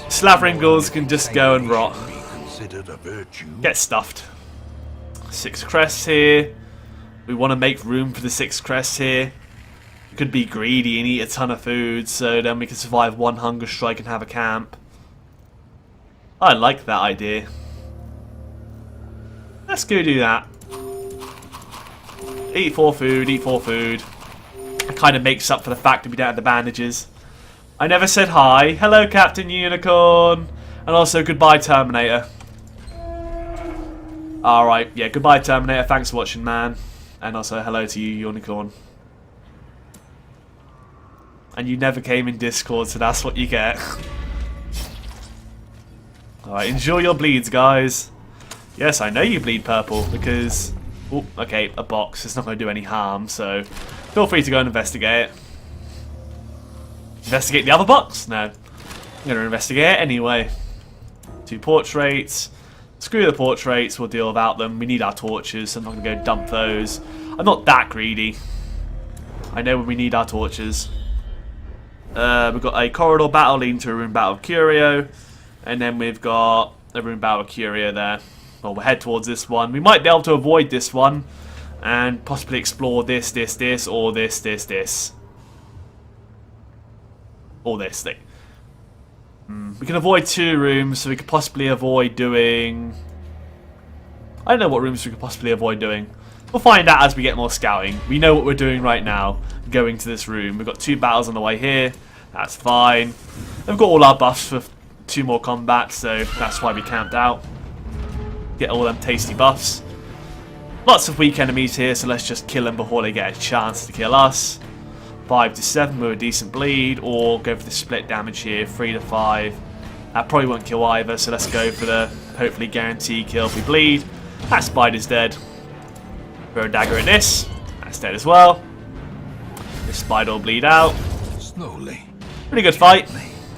Slavringles can just go and rot. Get stuffed. 6 crests here. We want to make room for the 6 crests here. We could be greedy and eat a ton of food, so then we can survive 1 hunger strike and have a camp. I like that idea. Let's go do that. Eat 4 food, eat 4 food. It kind of makes up for the fact that we don't have the bandages. I never said hi. Hello, Captain Unicorn. And also, goodbye, Terminator. Alright, yeah, goodbye, Terminator. Thanks for watching, man. And also, hello to you, Unicorn. And you never came in Discord, so that's what you get. Alright, enjoy your bleeds, guys. Yes, I know you bleed purple, because... Oh, okay, a box. It's not going to do any harm, so... Feel free to go and investigate it. Investigate the other box? No. I'm going to investigate it anyway. 2 portraits. Screw the portraits, we'll deal without them. We need our torches, so I'm not going to go dump those. I'm not that greedy. I know when we need our torches. We've got a corridor battle leading to a room battle of Curio. And then we've got a room battle of Curio there. Well, we'll head towards this one. We might be able to avoid this one. And possibly explore this, or this. Or this thing. We can avoid 2 rooms, so we could possibly avoid doing... I don't know what rooms we could possibly avoid doing. We'll find out as we get more scouting. We know what we're doing right now, going to this room. We've got 2 battles on the way here. That's fine. We've got all our buffs for 2 more combats, so that's why we camped out. Get all them tasty buffs. Lots of weak enemies here, so let's just kill them before they get a chance to kill us. 5 to 7 with a decent bleed, or go for the split damage here, 3 to 5. That probably won't kill either, so let's go for the hopefully guaranteed kill if we bleed. That spider's dead. Throw a dagger at this. That's dead as well. This spider will bleed out. Slowly. Pretty good fight.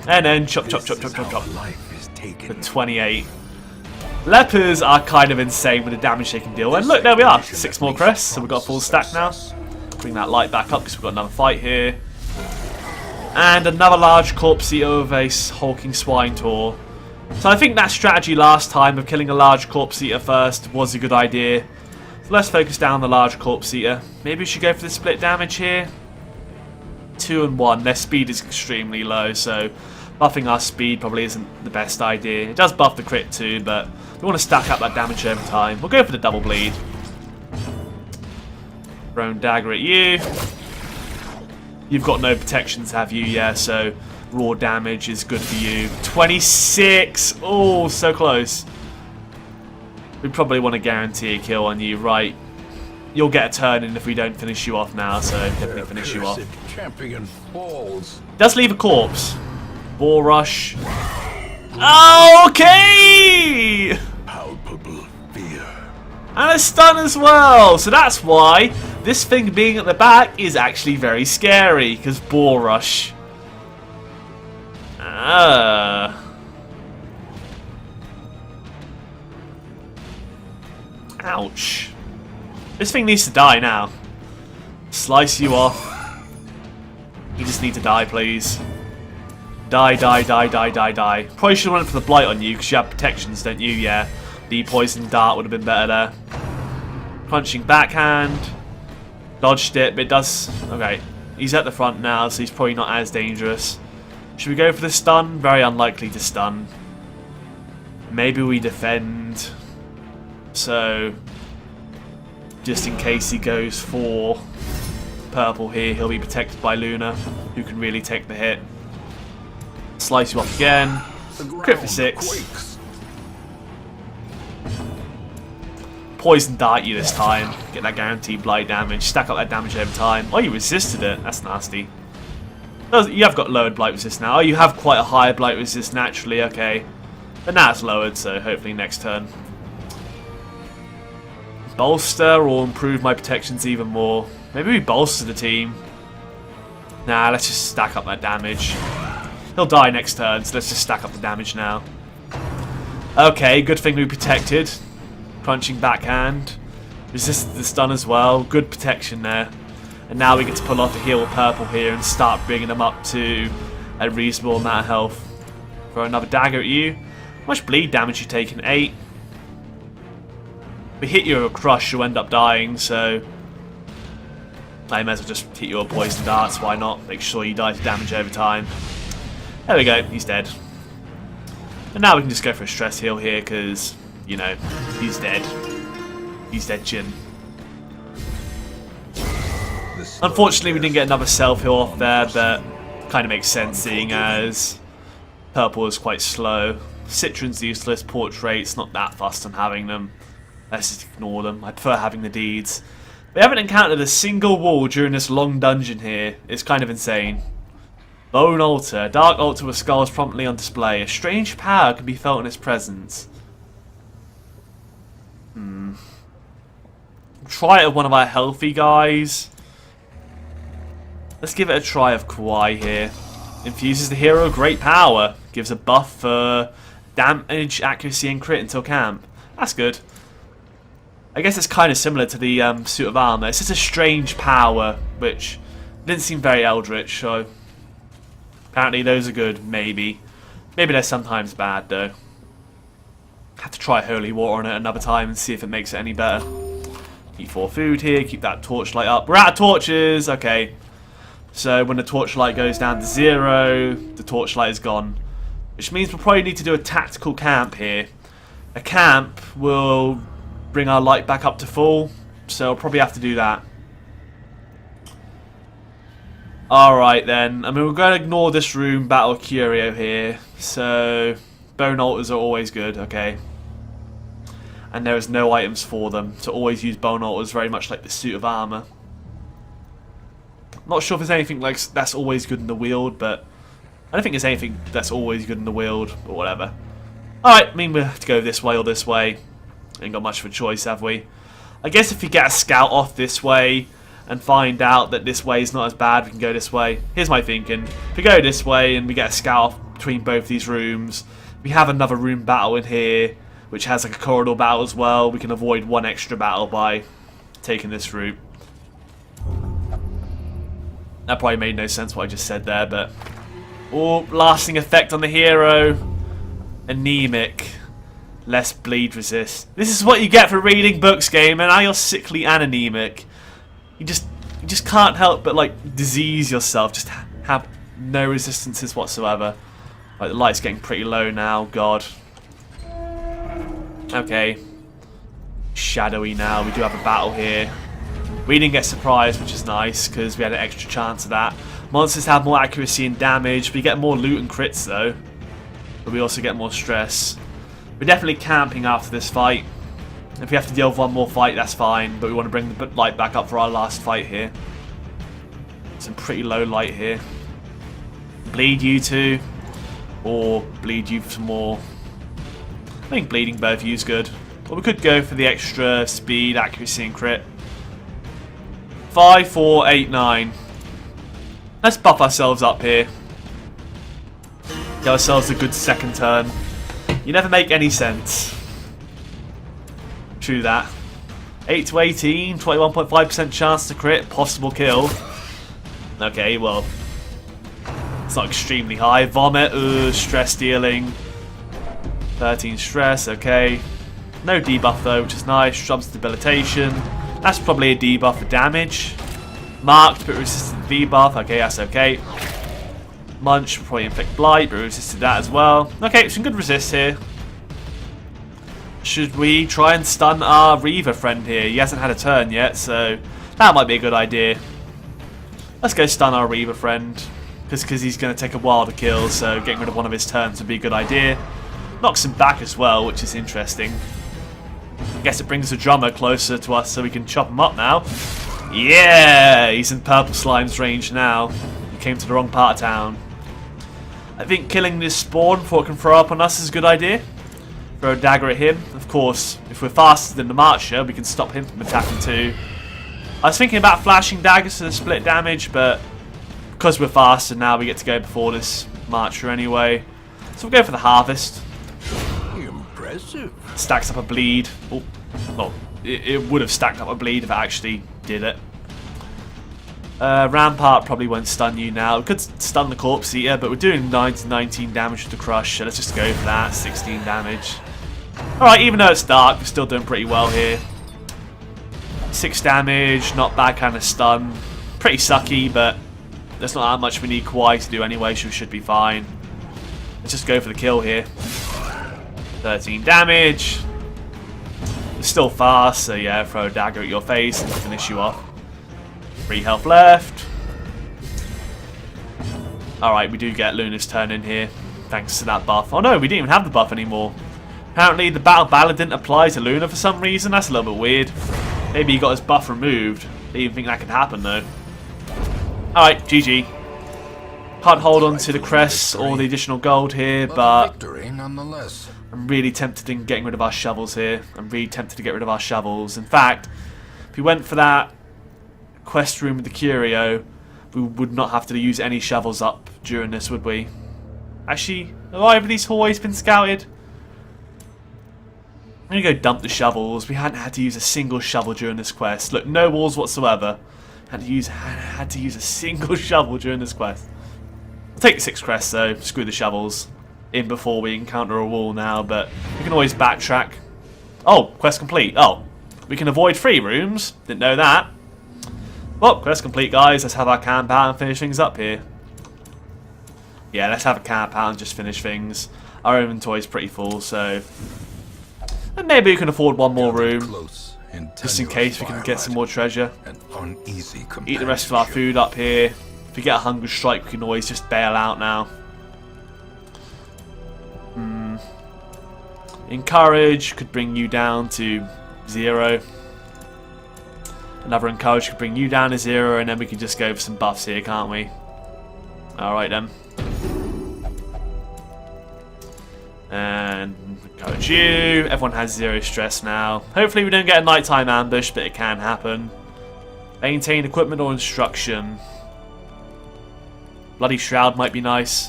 And then chop. For 28. Lepers are kind of insane with the damage they can deal. And look, there we are. 6 more crests, so we've got a full stack now. Bring that light back up because we've got another fight here. And another large corpse eater of a hulking swine tour. So I think that strategy last time of killing a large corpse eater first was a good idea. So let's focus down on the large corpse eater. Maybe we should go for the split damage here. 2 and 1. Their speed is extremely low, so buffing our speed probably isn't the best idea. It does buff the crit too, but we want to stack up that damage over time. We'll go for the double bleed. Thrown dagger at you. You've got no protections, have you? Yeah, so raw damage is good for you. 26! Oh, so close. We probably want to guarantee a kill on you, right? You'll get a turn in if we don't finish you off now, so definitely finish you off. Champion falls. Does leave a corpse. Ball rush. Okay! Palpable fear. And a stun as well. So that's why this thing being at the back is actually very scary, because Ball Rush. Ouch. This thing needs to die now. Slice you off. You just need to die, please. Die, die, die, die, die, die. Probably should have went for the Blight on you, because you have protections, don't you? Yeah. The Poison Dart would have been better there. Crunching backhand. Dodged it, but it does... Okay. He's at the front now, so he's probably not as dangerous. Should we go for the stun? Very unlikely to stun. Maybe we defend. So... just in case he goes for purple here, he'll be protected by Luna, who can really take the hit. Slice you off again. Crit for 6. Poison Dart you this time. Get that guaranteed blight damage. Stack up that damage over time. Oh, you resisted it. That's nasty. You have got lowered blight resist now. Oh, you have quite a high blight resist naturally. Okay. But now it's lowered, so hopefully next turn. Bolster or improve my protections even more. Maybe we bolster the team. Nah, let's just stack up that damage. He'll die next turn, so let's just stack up the damage now. Okay, good thing we protected. Crunching backhand. Resisted the stun as well. Good protection there. And now we get to pull off a heal with purple here and start bringing them up to a reasonable amount of health. Throw another dagger at you. How much bleed damage you taking? 8. If we hit you with a crush, you'll end up dying, so I may as well just hit you with poison darts. Why not? Make sure you die to damage over time. There we go. He's dead. And now we can just go for a stress heal here because, you know, he's dead. He's dead, Jin. Unfortunately, we didn't get another self-heal off there, but kind of makes sense seeing as purple is quite slow. Citron's useless. Portrait's not that fussed on having them. Let's just ignore them. I prefer having the deeds. We haven't encountered a single wall during this long dungeon here. It's kind of insane. Bone Altar. Dark altar with skulls prominently on display. A strange power can be felt in its presence. Try it with one of our healthy guys. Let's give it a try of Kawaii here. Infuses the hero with great power. Gives a buff for damage, accuracy, and crit until camp. That's good. I guess it's kind of similar to the suit of armor. It's just a strange power, which didn't seem very eldritch, so apparently those are good, maybe. Maybe they're sometimes bad, though. Have to try Holy Water on it another time and see if it makes it any better. Eat 4 food here, keep that torchlight up. We're out of torches! Okay. So when the torchlight goes down to 0, the torchlight is gone. Which means we'll probably need to do a tactical camp here. A camp will bring our light back up to full, so we'll probably have to do that. Alright then, I mean we're going to ignore this room battle curio here, so bone altars are always good, okay. And there is no items for them, so always use bone altars, very much like the suit of armor. Not sure if there's anything like that's always good in the wield, but I don't think there's anything that's always good in the wield, but whatever. Alright, I mean we have to go this way or this way. Ain't got much of a choice, have we? I guess if we get a scout off this way and find out that this way is not as bad, we can go this way. Here's my thinking. If we go this way and we get a scout off between both these rooms, we have another room battle in here, which has like a corridor battle as well. We can avoid one extra battle by taking this route. That probably made no sense what I just said there, but... Oh, lasting effect on the hero. Anemic. Less bleed resist. This is what you get for reading books, game, and now you're sickly and anemic. You just can't help but like disease yourself. Just have no resistances whatsoever. Like the light's getting pretty low now. God. Okay. Shadowy now. We do have a battle here. We didn't get surprised, which is nice because we had an extra chance of that. Monsters have more accuracy and damage. We get more loot and crits though, but we also get more stress. We're definitely camping after this fight. If we have to deal with one more fight, that's fine. But we want to bring the light back up for our last fight here. Some pretty low light here. Bleed you two. Or bleed you some more. I think bleeding both of you is good. But we could go for the extra speed, accuracy, and crit. 5, 4, 8, 9. Let's buff ourselves up here. Get ourselves a good second turn. You never make any sense. True that. 8 to 18, 21.5% chance to crit, possible kill. Okay, well, it's not extremely high. Vomit, stress dealing. 13 stress, okay. No debuff though, which is nice. Shrubs debilitation. That's probably a debuff for damage. Marked but resistant debuff, okay, that's okay. Munch, probably inflict blight, but resisted that as well. Okay, some good resist here. Should we try and stun our Reaver friend here? He hasn't had a turn yet, so that might be a good idea. Let's go stun our Reaver friend. Because he's going to take a while to kill, so getting rid of one of his turns would be a good idea. Knocks him back as well, which is interesting. I guess it brings the drummer closer to us so we can chop him up now. Yeah! He's in Purple Slime's range now. He came to the wrong part of town. I think killing this spawn before it can throw up on us is a good idea. Throw a dagger at him. Of course, if we're faster than the Marcher, we can stop him from attacking too. I was thinking about flashing daggers to the split damage, but because we're faster now, we get to go before this Marcher anyway. So we'll go for the Harvest. Impressive. Stacks up a bleed. Oh, well, it would have stacked up a bleed if it actually did it. Rampart probably won't stun you now. We could stun the Corpse Eater, but we're doing 9 to 19 damage with the Crush, so let's just go for that. 16 damage. Alright, even though it's dark, we're still doing pretty well here. 6 damage, not bad kind of stun. Pretty sucky, but there's not that much we need Kawaii to do anyway, so we should be fine. Let's just go for the kill here. 13 damage. It's still fast, so yeah, throw a dagger at your face and finish you off. 3 health left. Alright, we do get Luna's turn in here, thanks to that buff. Oh no, we didn't even have the buff anymore. Apparently the Battle Ballad didn't apply to Luna for some reason. That's a little bit weird. Maybe he got his buff removed. Didn't even think that could happen though. Alright, GG. Can't hold on to the crests or the additional gold here, but victory nonetheless. I'm really tempted in getting rid of our shovels here. I'm really tempted to get rid of our shovels. In fact, if we went for that quest room with the curio, we would not have to use any shovels up during this, would we? Actually, have either of these hallways been scouted? I'm going to go dump the shovels. We hadn't had to use a single shovel during this quest. Look, no walls whatsoever. Had to use a single shovel during this quest. I'll take the 6 crests though. Screw the shovels. In before we encounter a wall now, but we can always backtrack. Oh, quest complete. Oh, we can avoid 3 rooms. Didn't know that. Well, quest complete, guys. Let's have our camp out and finish things up here. Yeah, let's have a camp out and just finish things. Our inventory is pretty full, so and maybe we can afford one more room, just in case we can get some more treasure. Eat the rest of our food up here. If we get a hunger strike, we can always just bail out now. Encourage could bring you down to 0. Another Encourage could bring you down to 0, and then we can just go for some buffs here, can't we? Alright then. And Encourage you. Everyone has 0 stress now. Hopefully we don't get a nighttime ambush, but it can happen. Maintain equipment or instruction. Bloody Shroud might be nice.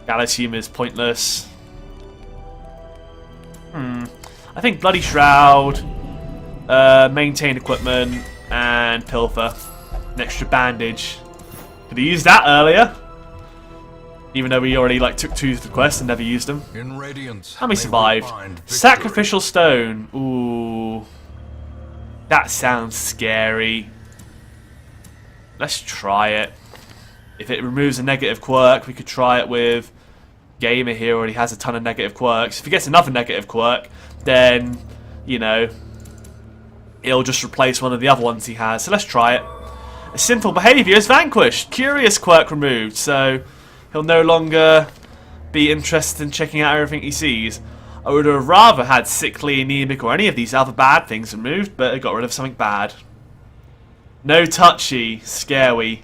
Gallows Humor is pointless. I think Bloody Shroud, maintain equipment, and Pilfer. An extra bandage. Could have used that earlier. Even though we already took 2 to the quest and never used them. In Radiance, and we survived. Sacrificial Stone. Ooh. That sounds scary. Let's try it. If it removes a negative quirk, we could try it with Gamer here. Already has a ton of negative quirks. If he gets another negative quirk, then, you know, it'll just replace one of the other ones he has. So let's try it. A sinful behaviour is vanquished. Curious quirk removed. So he'll no longer be interested in checking out everything he sees. I would have rather had sickly, anemic, or any of these other bad things removed, but I got rid of something bad. No touchy. Scary.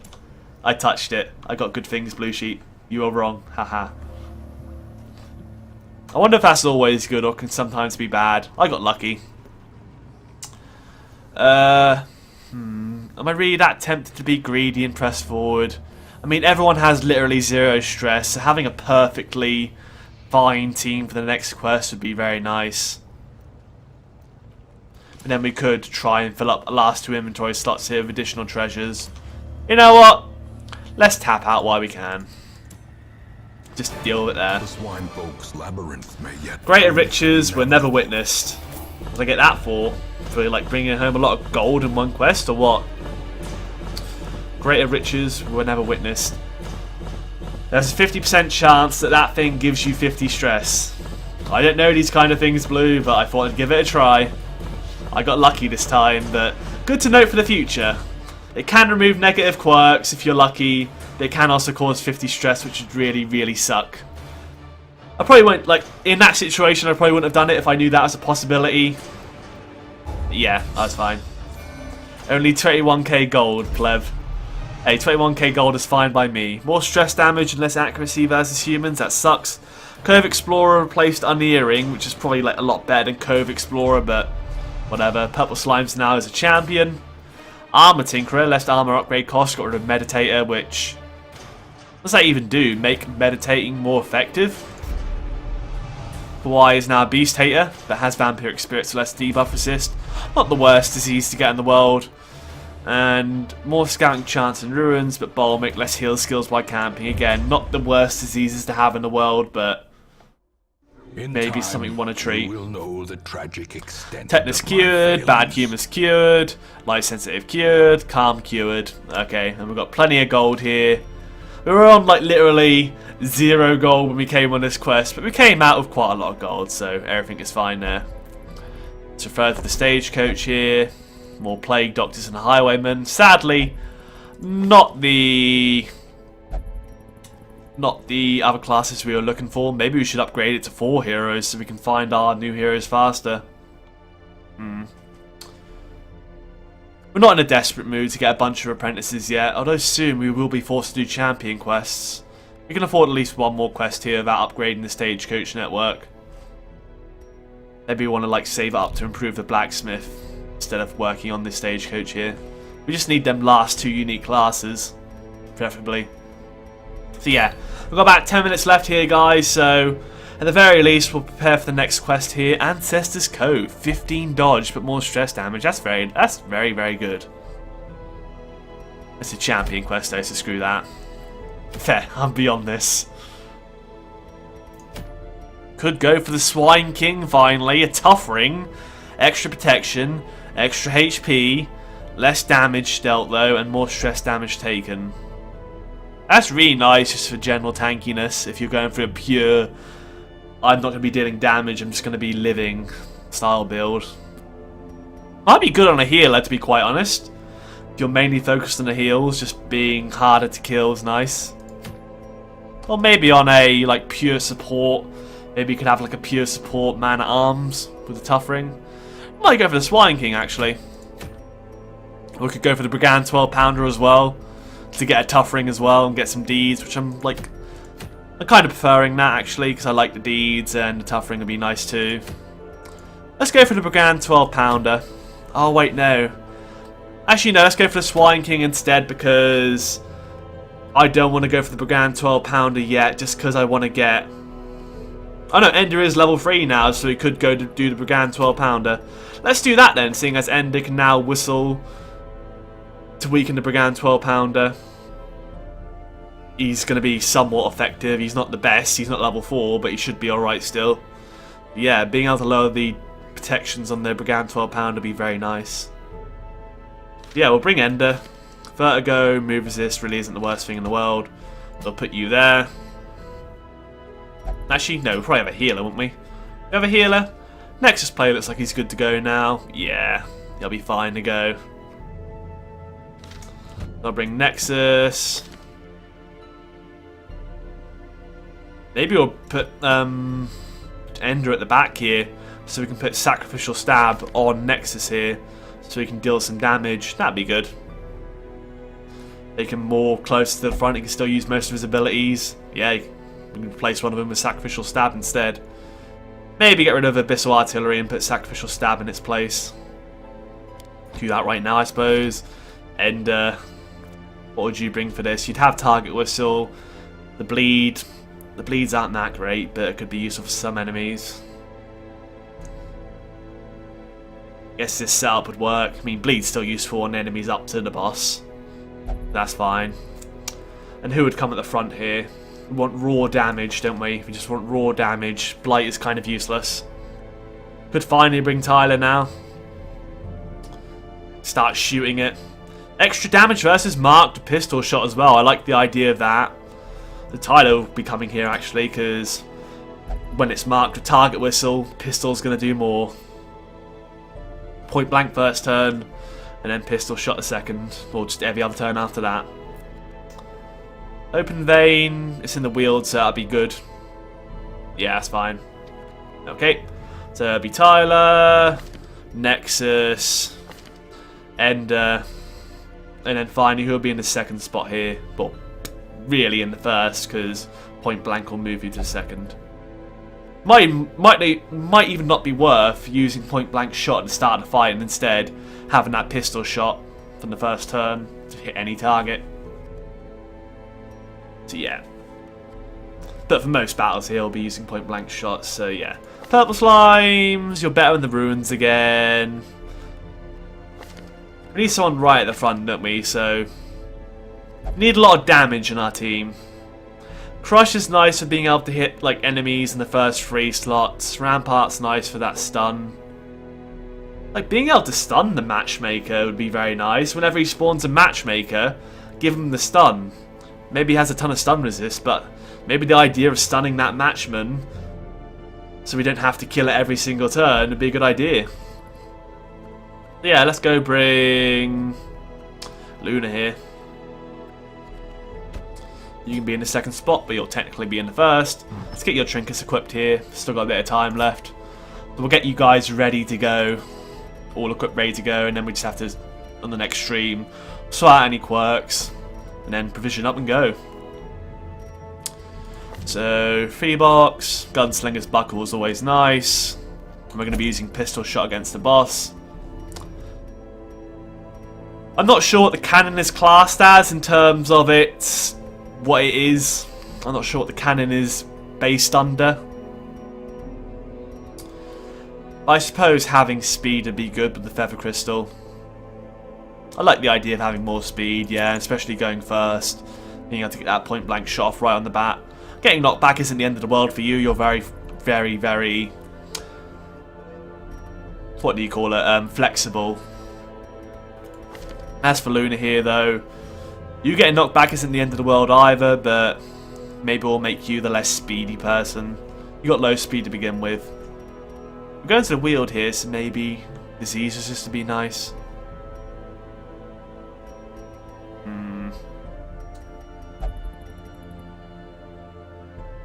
I touched it. I got good things, Blue Sheep. You were wrong. Haha. I wonder if that's always good or can sometimes be bad. I got lucky. Am I really that tempted to be greedy and press forward? I mean, everyone has literally 0 stress, so having a perfectly fine team for the next quest would be very nice. And then we could try and fill up the last 2 inventory slots here with additional treasures. You know what? Let's tap out while we can. Just deal with it there. The swine folk's labyrinth may yet Greater riches were never witnessed. What did I get that for? For like bringing home a lot of gold in one quest or what? Greater riches were never witnessed. There's a 50% chance that that thing gives you 50 stress. I don't know these kind of things, Blue, but I thought I'd give it a try. I got lucky this time, but good to note for the future. It can remove negative quirks if you're lucky. They can also cause 50 stress, which would really, really suck. I probably won't, like, in that situation, I probably wouldn't have done it if I knew that was a possibility. Yeah, that's fine. Only 21k gold, pleb. Hey, 21k gold is fine by me. More stress damage and less accuracy versus humans, that sucks. Cove Explorer replaced Unearing, which is probably like a lot better than Cove Explorer, but whatever. Purple Slimes now is a champion. Armor Tinkerer, less armor upgrade cost, got rid of Meditator, which... what does that even do? Make meditating more effective? Hawaii is now a Beast Hater, but has Vampiric Spirit, so less debuff resist. Not the worst disease to get in the world. And more scouting chance in ruins, but Balmic, less heal skills while camping. Again, not the worst diseases to have in the world, but maybe something you want to treat. We'll know the tragic extent Tetanus of my cured, bad failings. humors cured, light sensitive cured, calm cured. Okay, and we've got plenty of gold here. We were on like literally 0 gold when we came on this quest, but we came out with quite a lot of gold, so everything is fine there. Let's refer to the stagecoach here. More plague doctors and highwaymen. Sadly, not the other classes we were looking for. Maybe we should upgrade it to 4 heroes so we can find our new heroes faster. We're not in a desperate mood to get a bunch of apprentices yet, although soon we will be forced to do champion quests. We can afford at least 1 more quest here without upgrading the stagecoach network. Maybe we want to like save it up to improve the blacksmith instead of working on this stagecoach here. We just need them last 2 unique classes, preferably. So yeah, we've got about 10 minutes left here, guys, so at the very least we'll prepare for the next quest here. Ancestor's Cove, 15 dodge but more stress damage. That's very, very good. It's a champion quest though, so screw that. Fair, I'm beyond this. Could go for the Swine King finally, a tough ring, extra protection, extra HP, less damage dealt though, and more stress damage taken. That's really nice just for general tankiness. If you're going for a pure, I'm not going to be dealing damage, I'm just going to be living style build. Might be good on a healer, to be quite honest. If you're mainly focused on the heals, just being harder to kill is nice. Or maybe on a like pure support. Maybe you could have like a pure support man at arms with a tough ring. Might go for the Swine King actually. Or we could go for the Brigand 12 pounder as well, to get a tough ring as well and get some deeds, which I'm kind of preferring that actually, because I like the deeds and the tough ring would be nice too. Let's go for the Brigand 12 pounder. Oh wait, no. Actually no, let's go for the Swine King instead, because I don't want to go for the Brigand 12 pounder yet, just because I want to get... Oh no, Ender is level 3 now, so we could go to do the Brigand 12 pounder. Let's do that then, seeing as Ender can now whistle to weaken the Brigand 12 pounder. He's going to be somewhat effective. He's not the best, he's not level 4, but he should be alright still. Yeah, being able to lower the protections on the Brigand 12 pounder would be very nice. Yeah, we'll bring Ender. Vertigo, move resist really isn't the worst thing in the world. We'll put you there. Actually, no, we'll probably have a healer, won't we? We have a healer. Nexus player looks like he's good to go now. Yeah, he'll be fine to go. I'll bring Nexus. Maybe we'll put Ender at the back here, so we can put Sacrificial Stab on Nexus here, so he can deal some damage. That'd be good. Make him more close to the front. He can still use most of his abilities. Yeah, we can replace one of them with Sacrificial Stab instead. Maybe get rid of Abyssal Artillery and put Sacrificial Stab in its place. Do that right now, I suppose. Ender. What would you bring for this? You'd have Target Whistle. The Bleed. The Bleeds aren't that great, but it could be useful for some enemies. Guess this setup would work. I mean, Bleed's still useful on enemies up to the boss. That's fine. And who would come at the front here? We want raw damage, don't we? We just want raw damage. Blight is kind of useless. Could finally bring Tyler now. Start shooting it. Extra damage versus marked pistol shot as well. I like the idea of that. The Tyler will be coming here actually, because when it's marked with Target Whistle, pistol's going to do more. Point blank first turn, and then pistol shot the second, or just every other turn after that. Open vein, it's in the wheeled, so that'll be good. Yeah, that's fine. Okay, so it'll be Tyler, Nexus, Ender, and then finally who'll be in the second spot here. Well, really in the first, because point blank will move you to the second. Might even not be worth using point blank shot at the start of the fight and instead having that pistol shot from the first turn to hit any target. So yeah. But for most battles here, I'll be using point blank shots, so yeah. Purple slimes, you're better in the ruins again. We need someone right at the front, don't we? So we need a lot of damage in our team. Crush is nice for being able to hit like enemies in the first 3 slots. Rampart's nice for that stun. Like being able to stun the matchmaker would be very nice. Whenever he spawns a matchmaker, give him the stun. Maybe he has a ton of stun resist, but maybe the idea of stunning that matchman so we don't have to kill it every single turn would be a good idea. Yeah, let's go bring Luna here. You can be in the second spot, but you'll technically be in the first. Let's get your trinkets equipped here. Still got a bit of time left. So we'll get you guys ready to go. All equipped, ready to go, and then we just have to, on the next stream, sort out any quirks, and then provision up and go. So, free box, Gunslinger's Buckle is always nice. And we're going to be using pistol shot against the boss. I'm not sure what the cannon is classed as in terms of its what it is. I'm not sure what the cannon is based under. I suppose having speed would be good with the Feather Crystal. I like the idea of having more speed, yeah, especially going first. Being able to get that point blank shot off right on the bat. Getting knocked back isn't the end of the world for you. You're very, very, very... what do you call it? Flexible. As for Luna here, though, you getting knocked back isn't the end of the world either, but maybe we'll make you the less speedy person. You got low speed to begin with. We're going to the wield here, so maybe disease resist to be nice.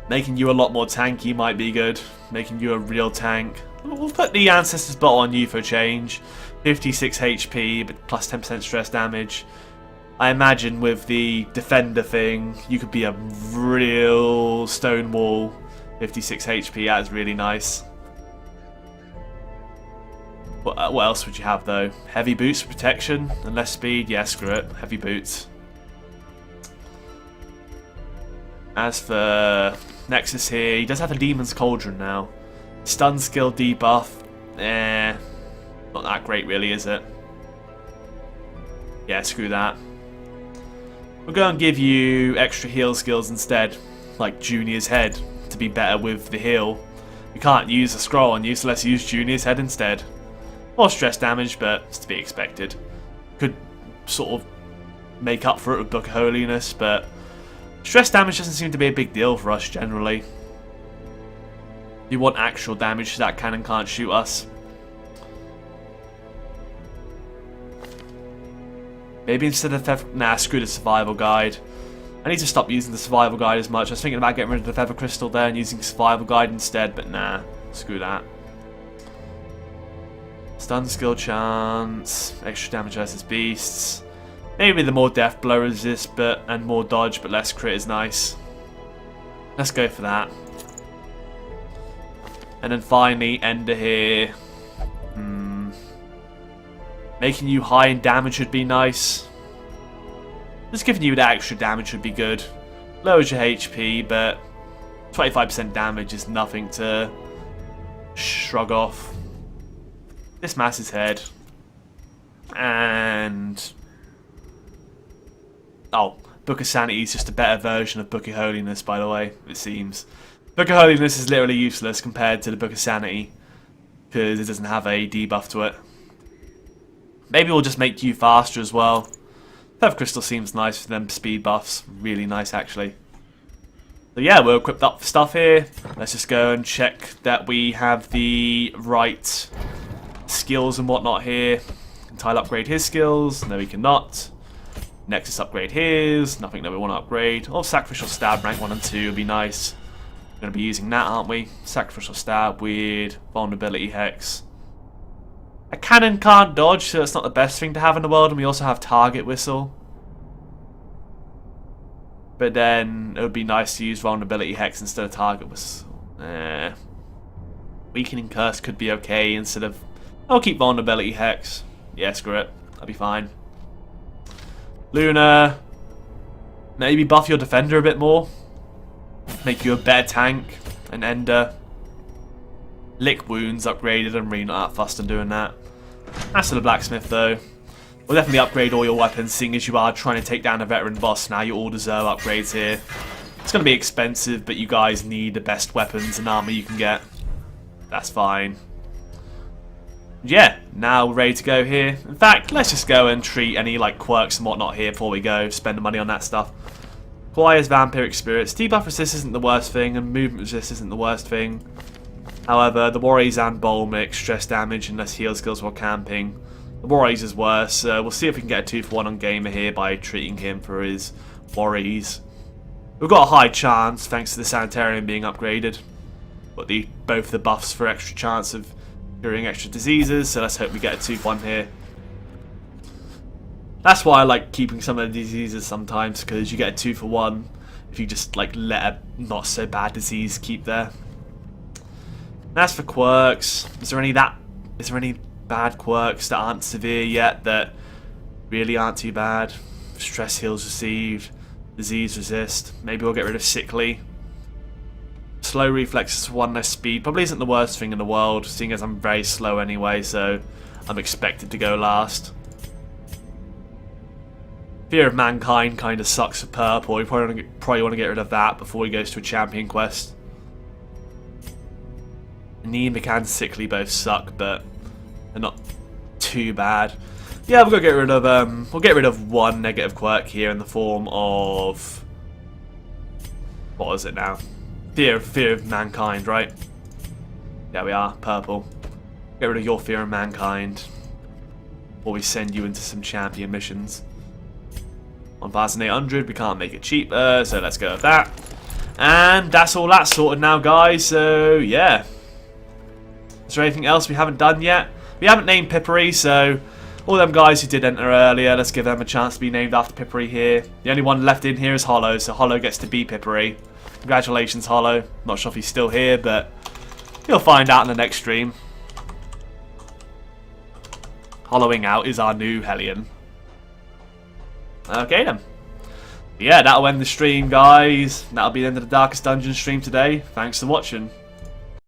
Making you a lot more tanky might be good. Making you a real tank. We'll put the Ancestor's Bottle on you for a change. 56 HP, but plus 10% stress damage. I imagine with the Defender thing, you could be a real Stonewall. 56 HP, that is really nice. What else would you have though? Heavy boots for protection and less speed? Yeah, screw it. Heavy boots. As for Nexus here, he does have a Demon's Cauldron now. Stun skill debuff. Not that great really, is it? Yeah, screw that. We'll go and give you extra heal skills instead. Like Junior's Head to be better with the heal. We can't use a scroll on you, so let's use Junior's Head instead. More stress damage, but it's to be expected. Could sort of make up for it with Book of Holiness, but stress damage doesn't seem to be a big deal for us generally. You want actual damage so that cannon can't shoot us. Maybe instead of nah, screw the survival guide. I need to stop using the survival guide as much. I was thinking about getting rid of the Feather Crystal there and using survival guide instead, but nah, screw that. Stun skill chance, extra damage versus beasts. Maybe the more death blow resist and more dodge but less crit is nice. Let's go for that. And then finally, Ender here. Making you high in damage would be nice. Just giving you that extra damage would be good. Lowers your HP, but 25% damage is nothing to shrug off. Dismass his head. And... oh, Book of Sanity is just a better version of Book of Holiness, by the way, it seems. Book of Holiness is literally useless compared to the Book of Sanity, because it doesn't have a debuff to it. Maybe we'll just make you faster as well. Perf Crystal seems nice for them speed buffs. Really nice, actually. So yeah, we're equipped up for stuff here. Let's just go and check that we have the right skills and whatnot here. Can Tile upgrade his skills? No, we cannot. Nexus upgrade his. Nothing that we want to upgrade. Oh, Sacrificial Stab rank 1 and 2 would be nice. We're going to be using that, aren't we? Sacrificial Stab with Vulnerability Hex. A cannon can't dodge, so it's not the best thing to have in the world, and we also have Target Whistle. But then it would be nice to use Vulnerability Hex instead of Target Whistle. Weakening Curse could be okay instead of... I'll keep Vulnerability Hex. Yeah, screw it. That'll be fine. Luna. Maybe buff your defender a bit more. Make you a better tank. An Ender. Lick Wounds upgraded. I'm really not that fussed on doing that. That's to the Blacksmith though. We'll definitely upgrade all your weapons, seeing as you are trying to take down a veteran boss now. You all deserve upgrades here. It's going to be expensive, but you guys need the best weapons and armor you can get. That's fine. Yeah, now we're ready to go here. In fact, let's just go and treat any like quirks and whatnot here before we go. Spend the money on that stuff. Acquires Vampiric Spirits. Debuff resist isn't the worst thing, and movement resist isn't the worst thing. However, the Worries and Bowl mix stress damage unless heal skills while camping. The Worries is worse, so we'll see if we can get a 2-for-1 on Gamer here by treating him for his Worries. We've got a high chance thanks to the Sanitarium being upgraded. But both the buffs for extra chance of curing extra diseases, so let's hope we get a 2-for-1 here. That's why I like keeping some of the diseases sometimes, because you get a 2-for-1 if you just like let a not so bad disease keep there. And as for quirks, is there any bad quirks that aren't severe yet that really aren't too bad? Stress heals received, disease resist. Maybe we'll get rid of sickly. Slow reflexes for 1 less speed probably isn't the worst thing in the world, seeing as I'm very slow anyway, so I'm expected to go last. Fear of Mankind kind of sucks for purple. We probably want to get rid of that before he goes to a champion quest. Anemic and sickly both suck, but they're not too bad. Yeah, we'll get rid of 1 negative quirk here in the form of what is it now? Fear of Mankind, right? There we are, purple. Get rid of your Fear of Mankind, or we send you into some champion missions. 1,800, we can't make it cheaper, so let's go with that. And that's all that sorted now, guys. So yeah. Is there anything else we haven't done yet? We haven't named Pippery, so all them guys who did enter earlier, let's give them a chance to be named after Pippery here. The only one left in here is Hollow, so Hollow gets to be Pippery. Congratulations, Hollow. Not sure if he's still here, but you'll find out in the next stream. Hollowing out is our new Hellion. Okay then. Yeah, that'll end the stream, guys. That'll be the end of the Darkest Dungeon stream today. Thanks for watching.